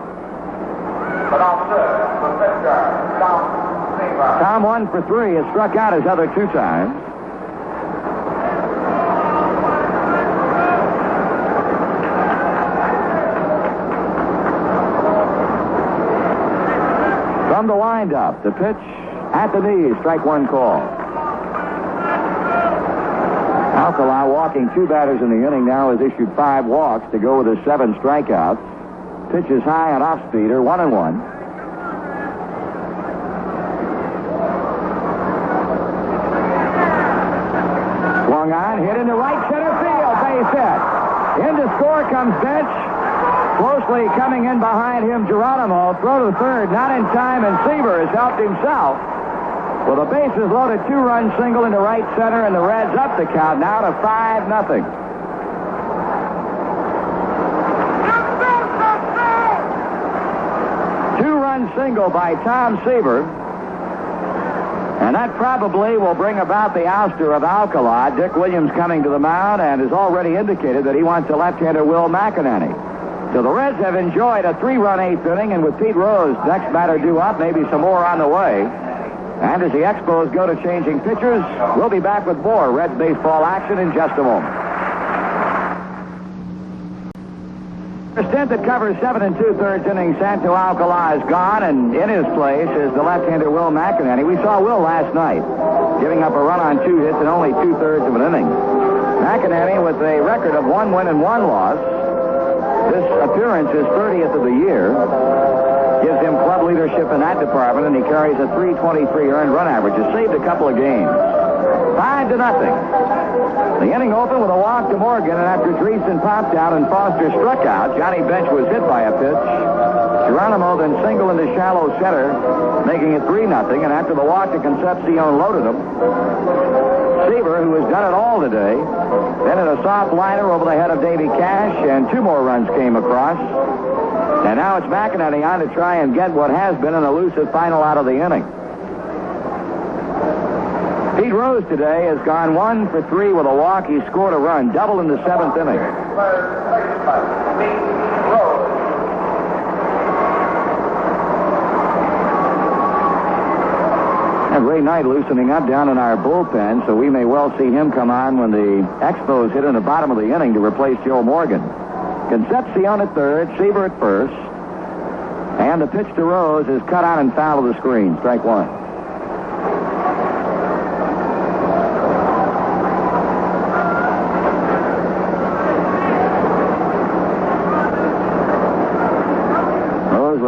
S2: Tom 1 for 3, has struck out his other 2 times. From the windup, the pitch at the knees, strike 1 call. Alcala, walking 2 batters in the inning now, has issued 5 walks to go with his 7 strikeouts. Pitch is high on off-speeder, 1-1. Swung on, hit into right center field, base hit. In to score comes Bench. Closely coming in behind him, Geronimo. Throw to third, not in time, and Seaver has helped himself. With the bases loaded, 2-run single into right center, and the Reds up the count now to 5-0. Two-run single by Tom Seaver. And that probably will bring about the ouster of Alcala. Dick Williams coming to the mound and has already indicated that he wants the left-hander Will McEnany. So the Reds have enjoyed a 3-run 8th inning, and with Pete Rose, next batter due up, maybe some more on the way. And as the Expos go to changing pitchers, we'll be back with more Reds baseball action in just a moment. The stint that covers 7 2/3 innings, Santo Alcala is gone, and in his place is the left-hander Will McEnany. We saw Will last night, giving up a run on 2 hits in only 2/3 of an inning. McEnany with a record of 1 win and 1 loss. This appearance is 30th of the year. Gives him club leadership in that department, and he carries a .323 earned run average. Has saved a couple of games. 5-0. The inning opened with a walk to Morgan, and after Dreesen popped out and Foster struck out, Johnny Bench was hit by a pitch. Geronimo then singled into shallow center, making it 3-0, and after the walk to Concepcion loaded him. Seaver, who has done it all today, then hit a soft liner over the head of Davy Cash, and 2 more runs came across. And now it's McEnany on to try and get what has been an elusive final out of the inning. Pete Rose today has gone 1 for 3 with a walk. He scored a run, double in the 7th inning. And Ray Knight loosening up down in our bullpen, so we may well see him come on when the Expos hit in the bottom of the inning to replace Joe Morgan. Concepcion at third, Seaver at first, and the pitch to Rose is cut on and foul to the screen. Strike 1.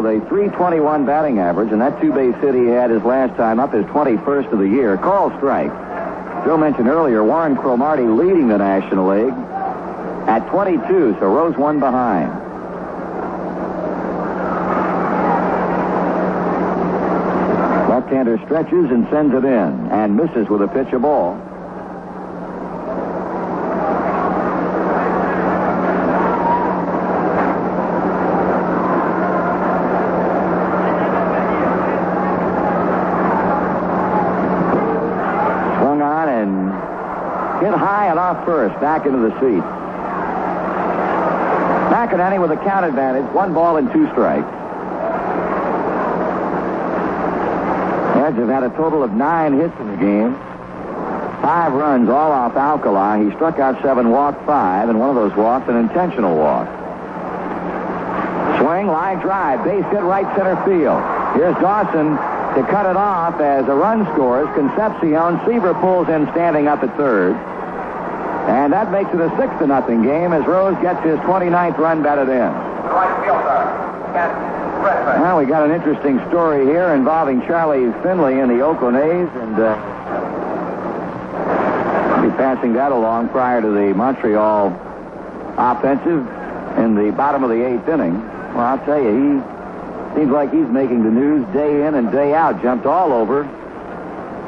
S2: with a .321 batting average, and that two-base hit he had his last time up, his 21st of the year. Call strike. Joe mentioned earlier, Warren Cromartie leading the National League at 22, so Rose one behind. Left-hander stretches and sends it in, and misses with a pitch a ball. Hit high and off first, back into the seat. McInerney with a count advantage, 1 ball and 2 strikes. Reds have had a total of 9 hits in the game. 5 runs, all off Alcala. He struck out 7, walked 5, and one of those walks an intentional walk. Swing, line drive, base hit right center field. Here's Dawson to cut it off as a run scores. Concepcion. Seaver pulls in standing up at third. And that makes it a 6-0 game as Rose gets his 29th run batted in. Well, we got an interesting story here involving Charlie Finley and the Oakland A's, and I'll be passing that along prior to the Montreal offensive in the bottom of the 8th inning. Well, I'll tell you, he seems like he's making the news day in and day out. Jumped all over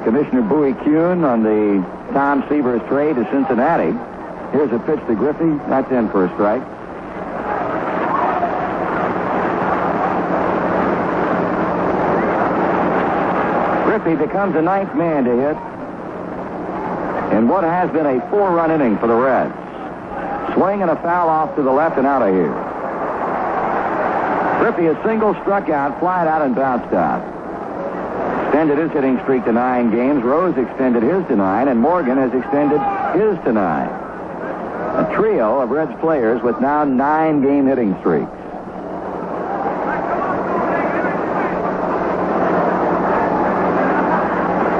S2: Commissioner Bowie Kuhn on the Tom Seaver'S trade to Cincinnati. Here's a pitch to Griffey. That's in for a strike. Griffey becomes the 9th man to hit in what has been a 4-run inning for the Reds. Swing and a foul off to the left and out of here. Griffey a single, struck out, flied out, and bounced out. Extended his hitting streak to 9 games. Rose extended his to 9, and Morgan has extended his to 9. A trio of Reds players with now 9-game hitting streaks.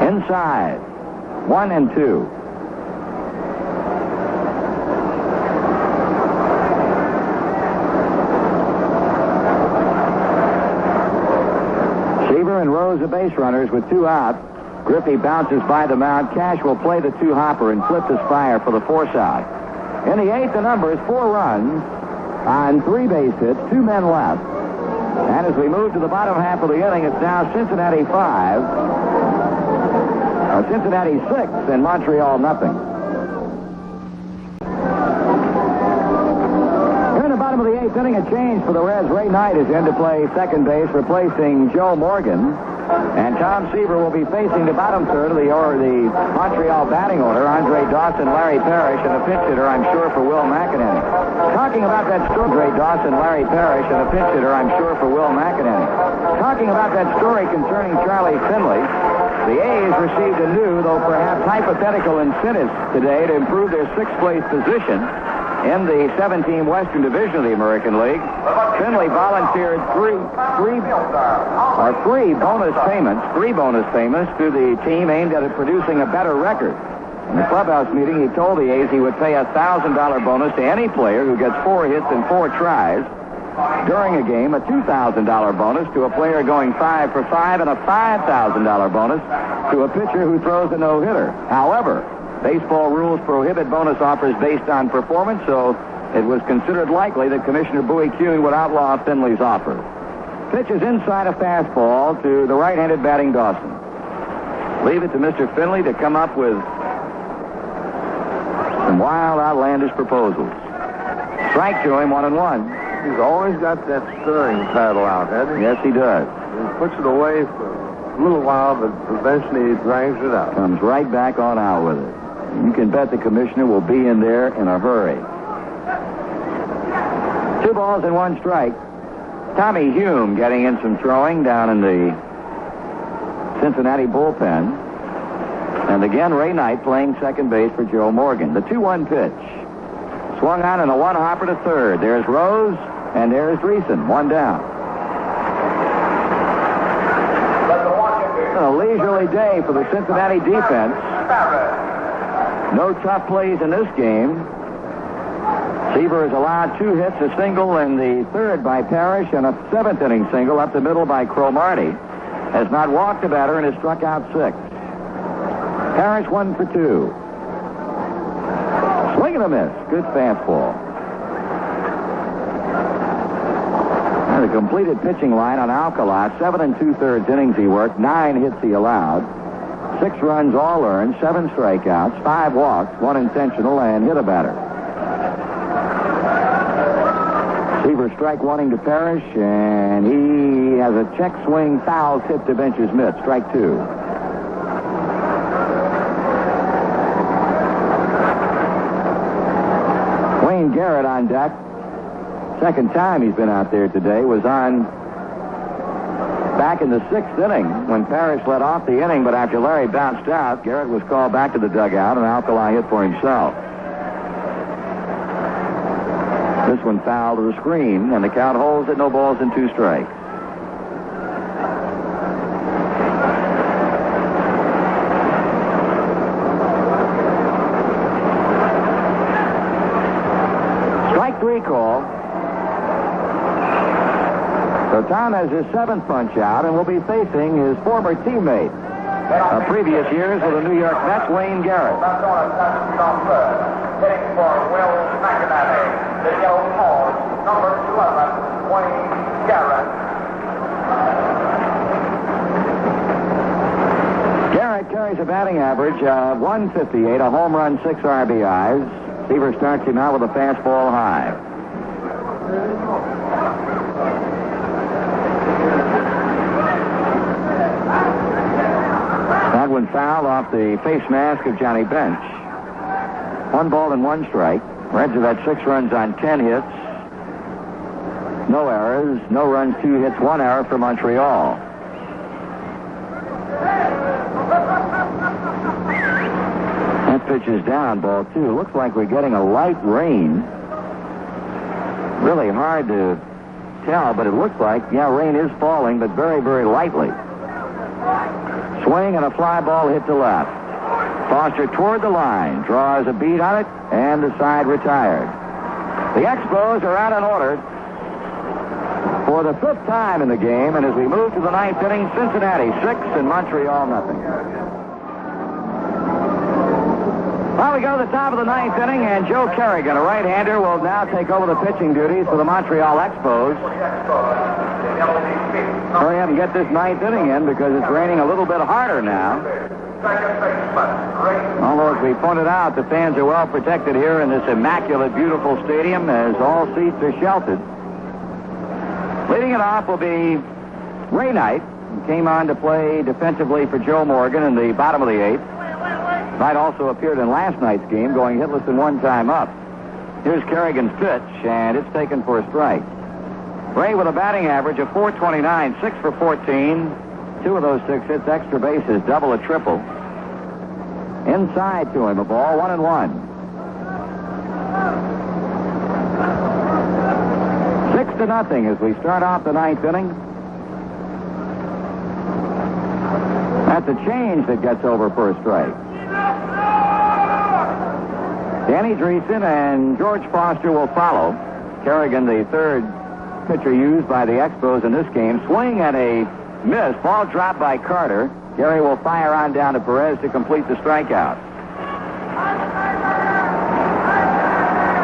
S2: Inside, 1 and 2. And Rose the base runners with 2 out. Griffey bounces by the mound. Cash will play the 2-hopper and flip his fire for the force out. In the 8th, the number is 4 runs on 3 base hits, 2 men left. And as we move to the bottom half of the inning, it's now Cincinnati 6 and Montreal nothing. Bottom of the 8th inning, a change for the Reds. Ray Knight is in to play second base, replacing Joe Morgan. And Tom Seaver will be facing the bottom third of the Montreal batting order. Andre Dawson, Larry Parrish, and a pinch hitter, I'm sure, for Will McInerney. Talking about that story, Andre Dawson, Larry Parrish, and a pinch hitter, I'm sure, for Will McInerney. Talking about that story concerning Charlie Finley, the A's received a new, though perhaps hypothetical, incentive today to improve their 6th-place position in the 7-team Western Division of the American League. Finley volunteered 3 bonus payments to the team aimed at producing a better record. In the clubhouse meeting, he told the A's he would pay a $1,000 bonus to any player who gets 4 hits in 4 tries during a game, a $2,000 bonus to a player going 5 for 5, and a $5,000 bonus to a pitcher who throws a no-hitter. However, baseball rules prohibit bonus offers based on performance, so it was considered likely that Commissioner Bowie Kuhn would outlaw Finley's offer. Pitch is inside a fastball to the right-handed batting Dawson. Leave it to Mr. Finley to come up with some wild, outlandish proposals. Strike to him, 1-1.
S3: He's always got that stirring paddle out, hasn't he?
S2: Yes, he does.
S3: He puts it away for a little while, but eventually he drags it out.
S2: Comes right back on out with it. You can bet the commissioner will be in there in a hurry. 2 balls and 1 strike. Tommy Hume getting in some throwing down in the Cincinnati bullpen. And again, Ray Knight playing second base for Joe Morgan. The 2-1 pitch. Swung on and a 1-hopper to third. There's Rose, and there's Dreesen. 1 down. A leisurely day for the Cincinnati defense. No tough plays in this game. Seaver'S allowed 2 hits, a single in the third by Parrish, and a 7th inning single up the middle by Cromartie. Has not walked a batter and has struck out 6. Parrish 1 for 2. Swing and a miss. Good fastball. And the completed pitching line on Alcala. 7 2/3 innings he worked. 9 hits he allowed. 6 runs all earned. 7 strikeouts. 5 walks. 1 intentional, and hit a batter. Seaver strike 1 to Parrish, and he has a check swing, fouls, hit to benches, mitt. Strike 2. Wayne Garrett on deck. Second time he's been out there today. Was on back in the 6th inning when Parrish led off the inning, but after Larry bounced out, Garrett was called back to the dugout, and Alcala hit for himself. This one fouled to the screen, and the count holds at 0 balls and 2 strikes. Strike 3 call. So Tom has his 7th punch out and will be facing his former teammate of previous years with the New York Mets, Wayne Garrett.
S4: Hitting for Will McInerney. The yellow pause, number 11, Wayne Garrett.
S2: Garrett carries a batting average of 158, a home run, 6 RBIs. Seaver starts him out with a fastball high. That one fouled off the face mask of Johnny Bench. 1 ball and 1 strike. Reds have had 6 runs on 10 hits. No errors, no runs, 2 hits, 1 error for Montreal. That pitch is down, ball 2. Looks like we're getting a light rain. Really hard to tell, but it looks like, rain is falling, but very, very lightly. Swing and a fly ball hit to left. Foster toward the line, draws a beat on it, and the side retired. The Expos are out in order for the 5th time in the game, and as we move to the 9th inning, Cincinnati 6 and Montreal nothing. Well, we go to the top of the 9th inning, and Joe Kerrigan, a right-hander, will now take over the pitching duties for the Montreal Expos. Hurry up and get this 9th inning in because it's raining a little bit harder now. Although, as we pointed out, the fans are well protected here in this immaculate, beautiful stadium as all seats are sheltered. Leading it off will be Ray Knight. He came on to play defensively for Joe Morgan in the bottom of the 8th. Knight also appeared in last night's game, going hitless in 1 time up. Here's Kerrigan's pitch, and it's taken for a strike. Ray with a batting average of .429, 6 for 14. 2 of those 6 hits, extra bases, double, a triple. Inside to him, a ball, 1-1. 6-0 as we start off the 9th inning. That's a change that gets over for a strike. Danny Dreesen and George Foster will follow. Kerrigan, the 3rd pitcher used by the Expos in this game. Swing and a miss. Ball dropped by Carter. Gary will fire on down to Perez to complete the strikeout.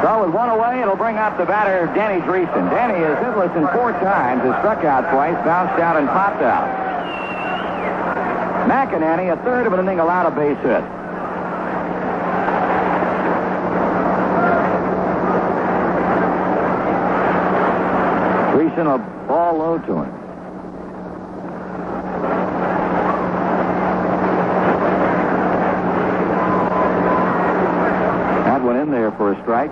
S2: So with 1 away, it'll bring up the batter, Danny Dreesen. Danny is hitless in 4 times, has struck out twice, bounced out, and popped out. McInerney, a 3rd of an inning, allowed a base hit. Dreesen, a ball low to him. In there for a strike.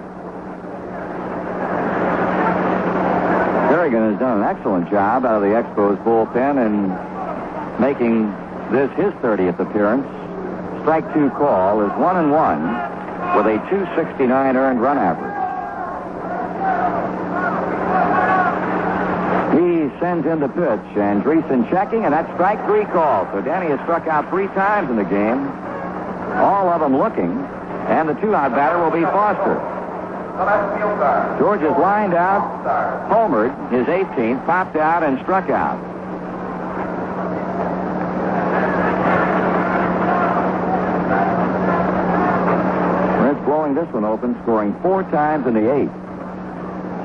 S2: Kerrigan has done an excellent job out of the Expos bullpen in making this his 30th appearance. Strike 2 call is 1-1 with a .269 earned run average. He sends in the pitch, and Dreesen checking, and that's strike 3 call. So Danny has struck out 3 times in the game, all of them looking. And the 2-out batter will be Foster. George is lined out, homered, his 18th, popped out, and struck out. Reds blowing this one open, scoring 4 times in the 8th.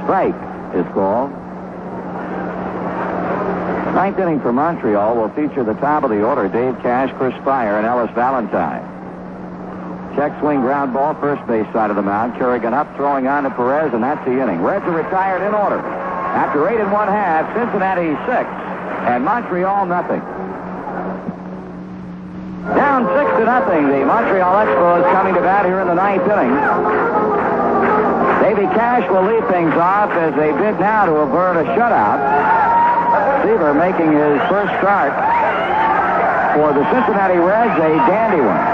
S2: Strike is called. Ninth inning for Montreal will feature the top of the order, Dave Cash, Chris Spire, and Ellis Valentine. Check swing ground ball, first base side of the mound. Kerrigan up, throwing on to Perez, and that's the inning. Reds are retired in order. After 8 1/2, Cincinnati 6, and Montreal nothing. Down 6-0, the Montreal Expos coming to bat here in the 9th inning. Davey Cash will lead things off as they bid now to avert a shutout. Seaver making his first start for the Cincinnati Reds, a dandy one.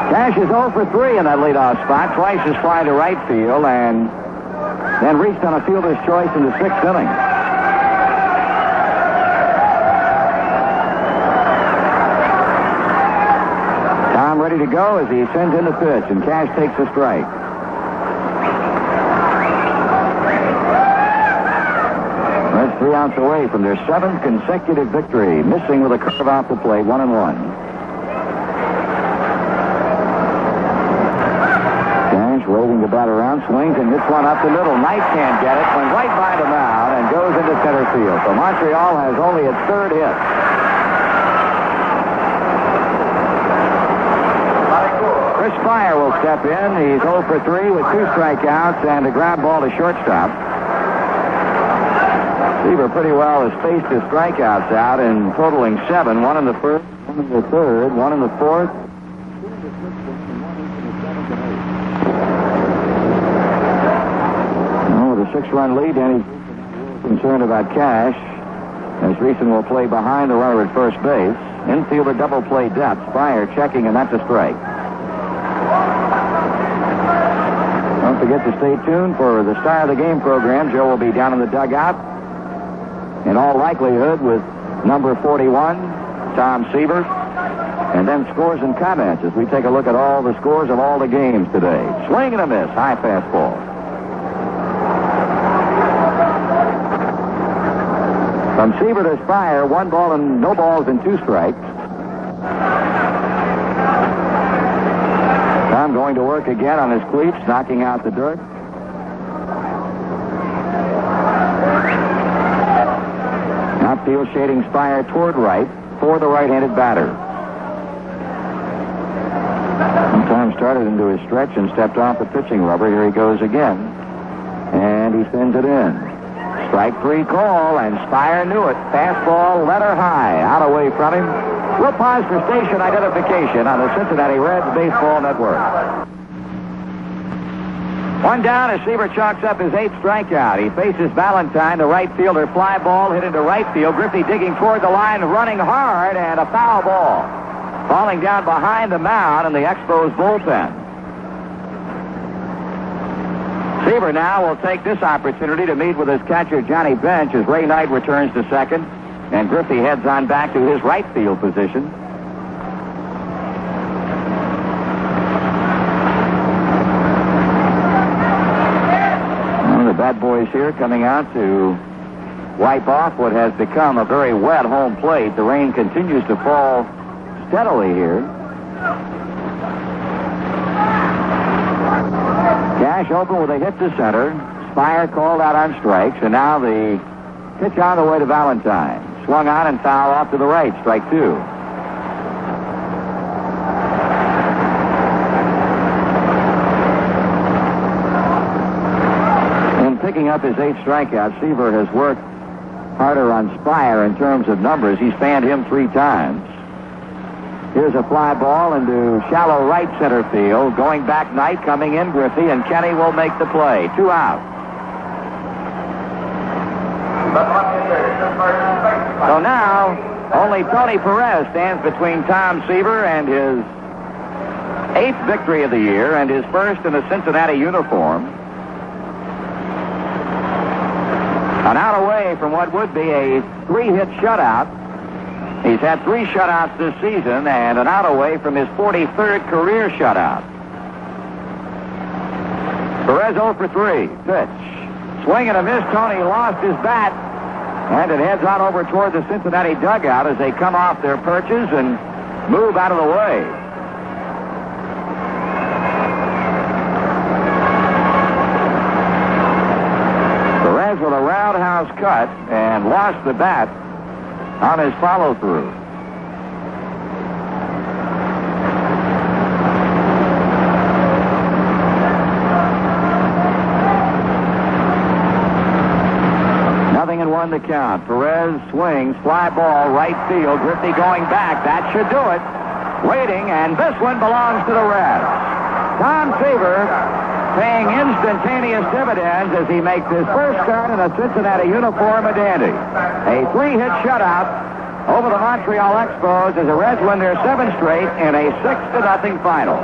S2: Cash is 0 for 3 in that leadoff spot. Twice his fly to right field, and then reached on a fielder's choice in the 6th inning. Tom ready to go as he sends in the pitch, and Cash takes a strike. Reds 3 outs away from their 7th consecutive victory, missing with a curve off the plate, 1-1. Waving the bat around, swings and hits one up the middle. Knight can't get it, went right by the mound and goes into center field. So Montreal has only its 3rd hit. Chris Spire will step in. He's 0 for 3 with 2 strikeouts and a ground ball to shortstop. Seaver pretty well has spaced his strikeouts out in totaling 7. 1 in the 1st, 1 in the 3rd, 1 in the 4th. With a 6-run lead, Danny's concerned about Cash, as Reeson will play behind the runner at first base. Infielder double play depth. Spire checking, and that's a strike. Don't forget to stay tuned for the Star of the Game program. Joe will be down in the dugout, in all likelihood, with number 41, Tom Seaver'S, and then scores and comments as we take a look at all the scores of all the games today. Swing and a miss, high fastball. From Seaver to Spire, 1 ball and no balls and 2 strikes. Tom going to work again on his cleats, knocking out the dirt. Outfield shading Spire toward right for the right-handed batter. Tom started into his stretch and stepped off the pitching rubber. Here he goes again. And he sends it in. Strike 3 call, and Spire knew it. Fastball, letter high, out away from him. We'll pause for station identification on the Cincinnati Reds Baseball Network. 1 down as Seaver chalks up his 8th strikeout. He faces Valentine, the right fielder. Fly ball hit into right field. Griffey digging toward the line, running hard, and a foul ball. Falling down behind the mound in the Expos bullpen. Seaver now will take this opportunity to meet with his catcher, Johnny Bench, as Ray Knight returns to second, and Griffey heads on back to his right field position. One of the bad boys here coming out to wipe off what has become a very wet home plate. The rain continues to fall steadily here. Cash open with a hit to center. Spire called out on strikes, and now the pitch on the way to Valentine. Swung on and foul off to the right, strike 2. In picking up his 8th strikeout, Seaver has worked harder on Spire in terms of numbers. He's fanned him 3 times. Here's a fly ball into shallow right center field. Going back, Knight, coming in, Griffey, and Kenny will make the play. 2 out. So now, only Tony Perez stands between Tom Seaver and his 8th victory of the year and his first in a Cincinnati uniform. An out away from what would be a 3-hit shutout. He's had 3 shutouts this season and an out away from his 43rd career shutout. Perez 0 for 3. Pitch. Swing and a miss. Tony lost his bat. And it heads on over toward the Cincinnati dugout as they come off their perches and move out of the way. Perez with a roundhouse cut and lost the bat on his follow-through. Nothing in one to count. Perez swings, fly ball, right field. Griffey going back. That should do it. Waiting, and this one belongs to the Reds. Tom Seaver paying instantaneous dividends as he makes his first start in a Cincinnati uniform a dandy. A 3-hit shutout over the Montreal Expos as the Reds win their 7th straight in a 6-0 final.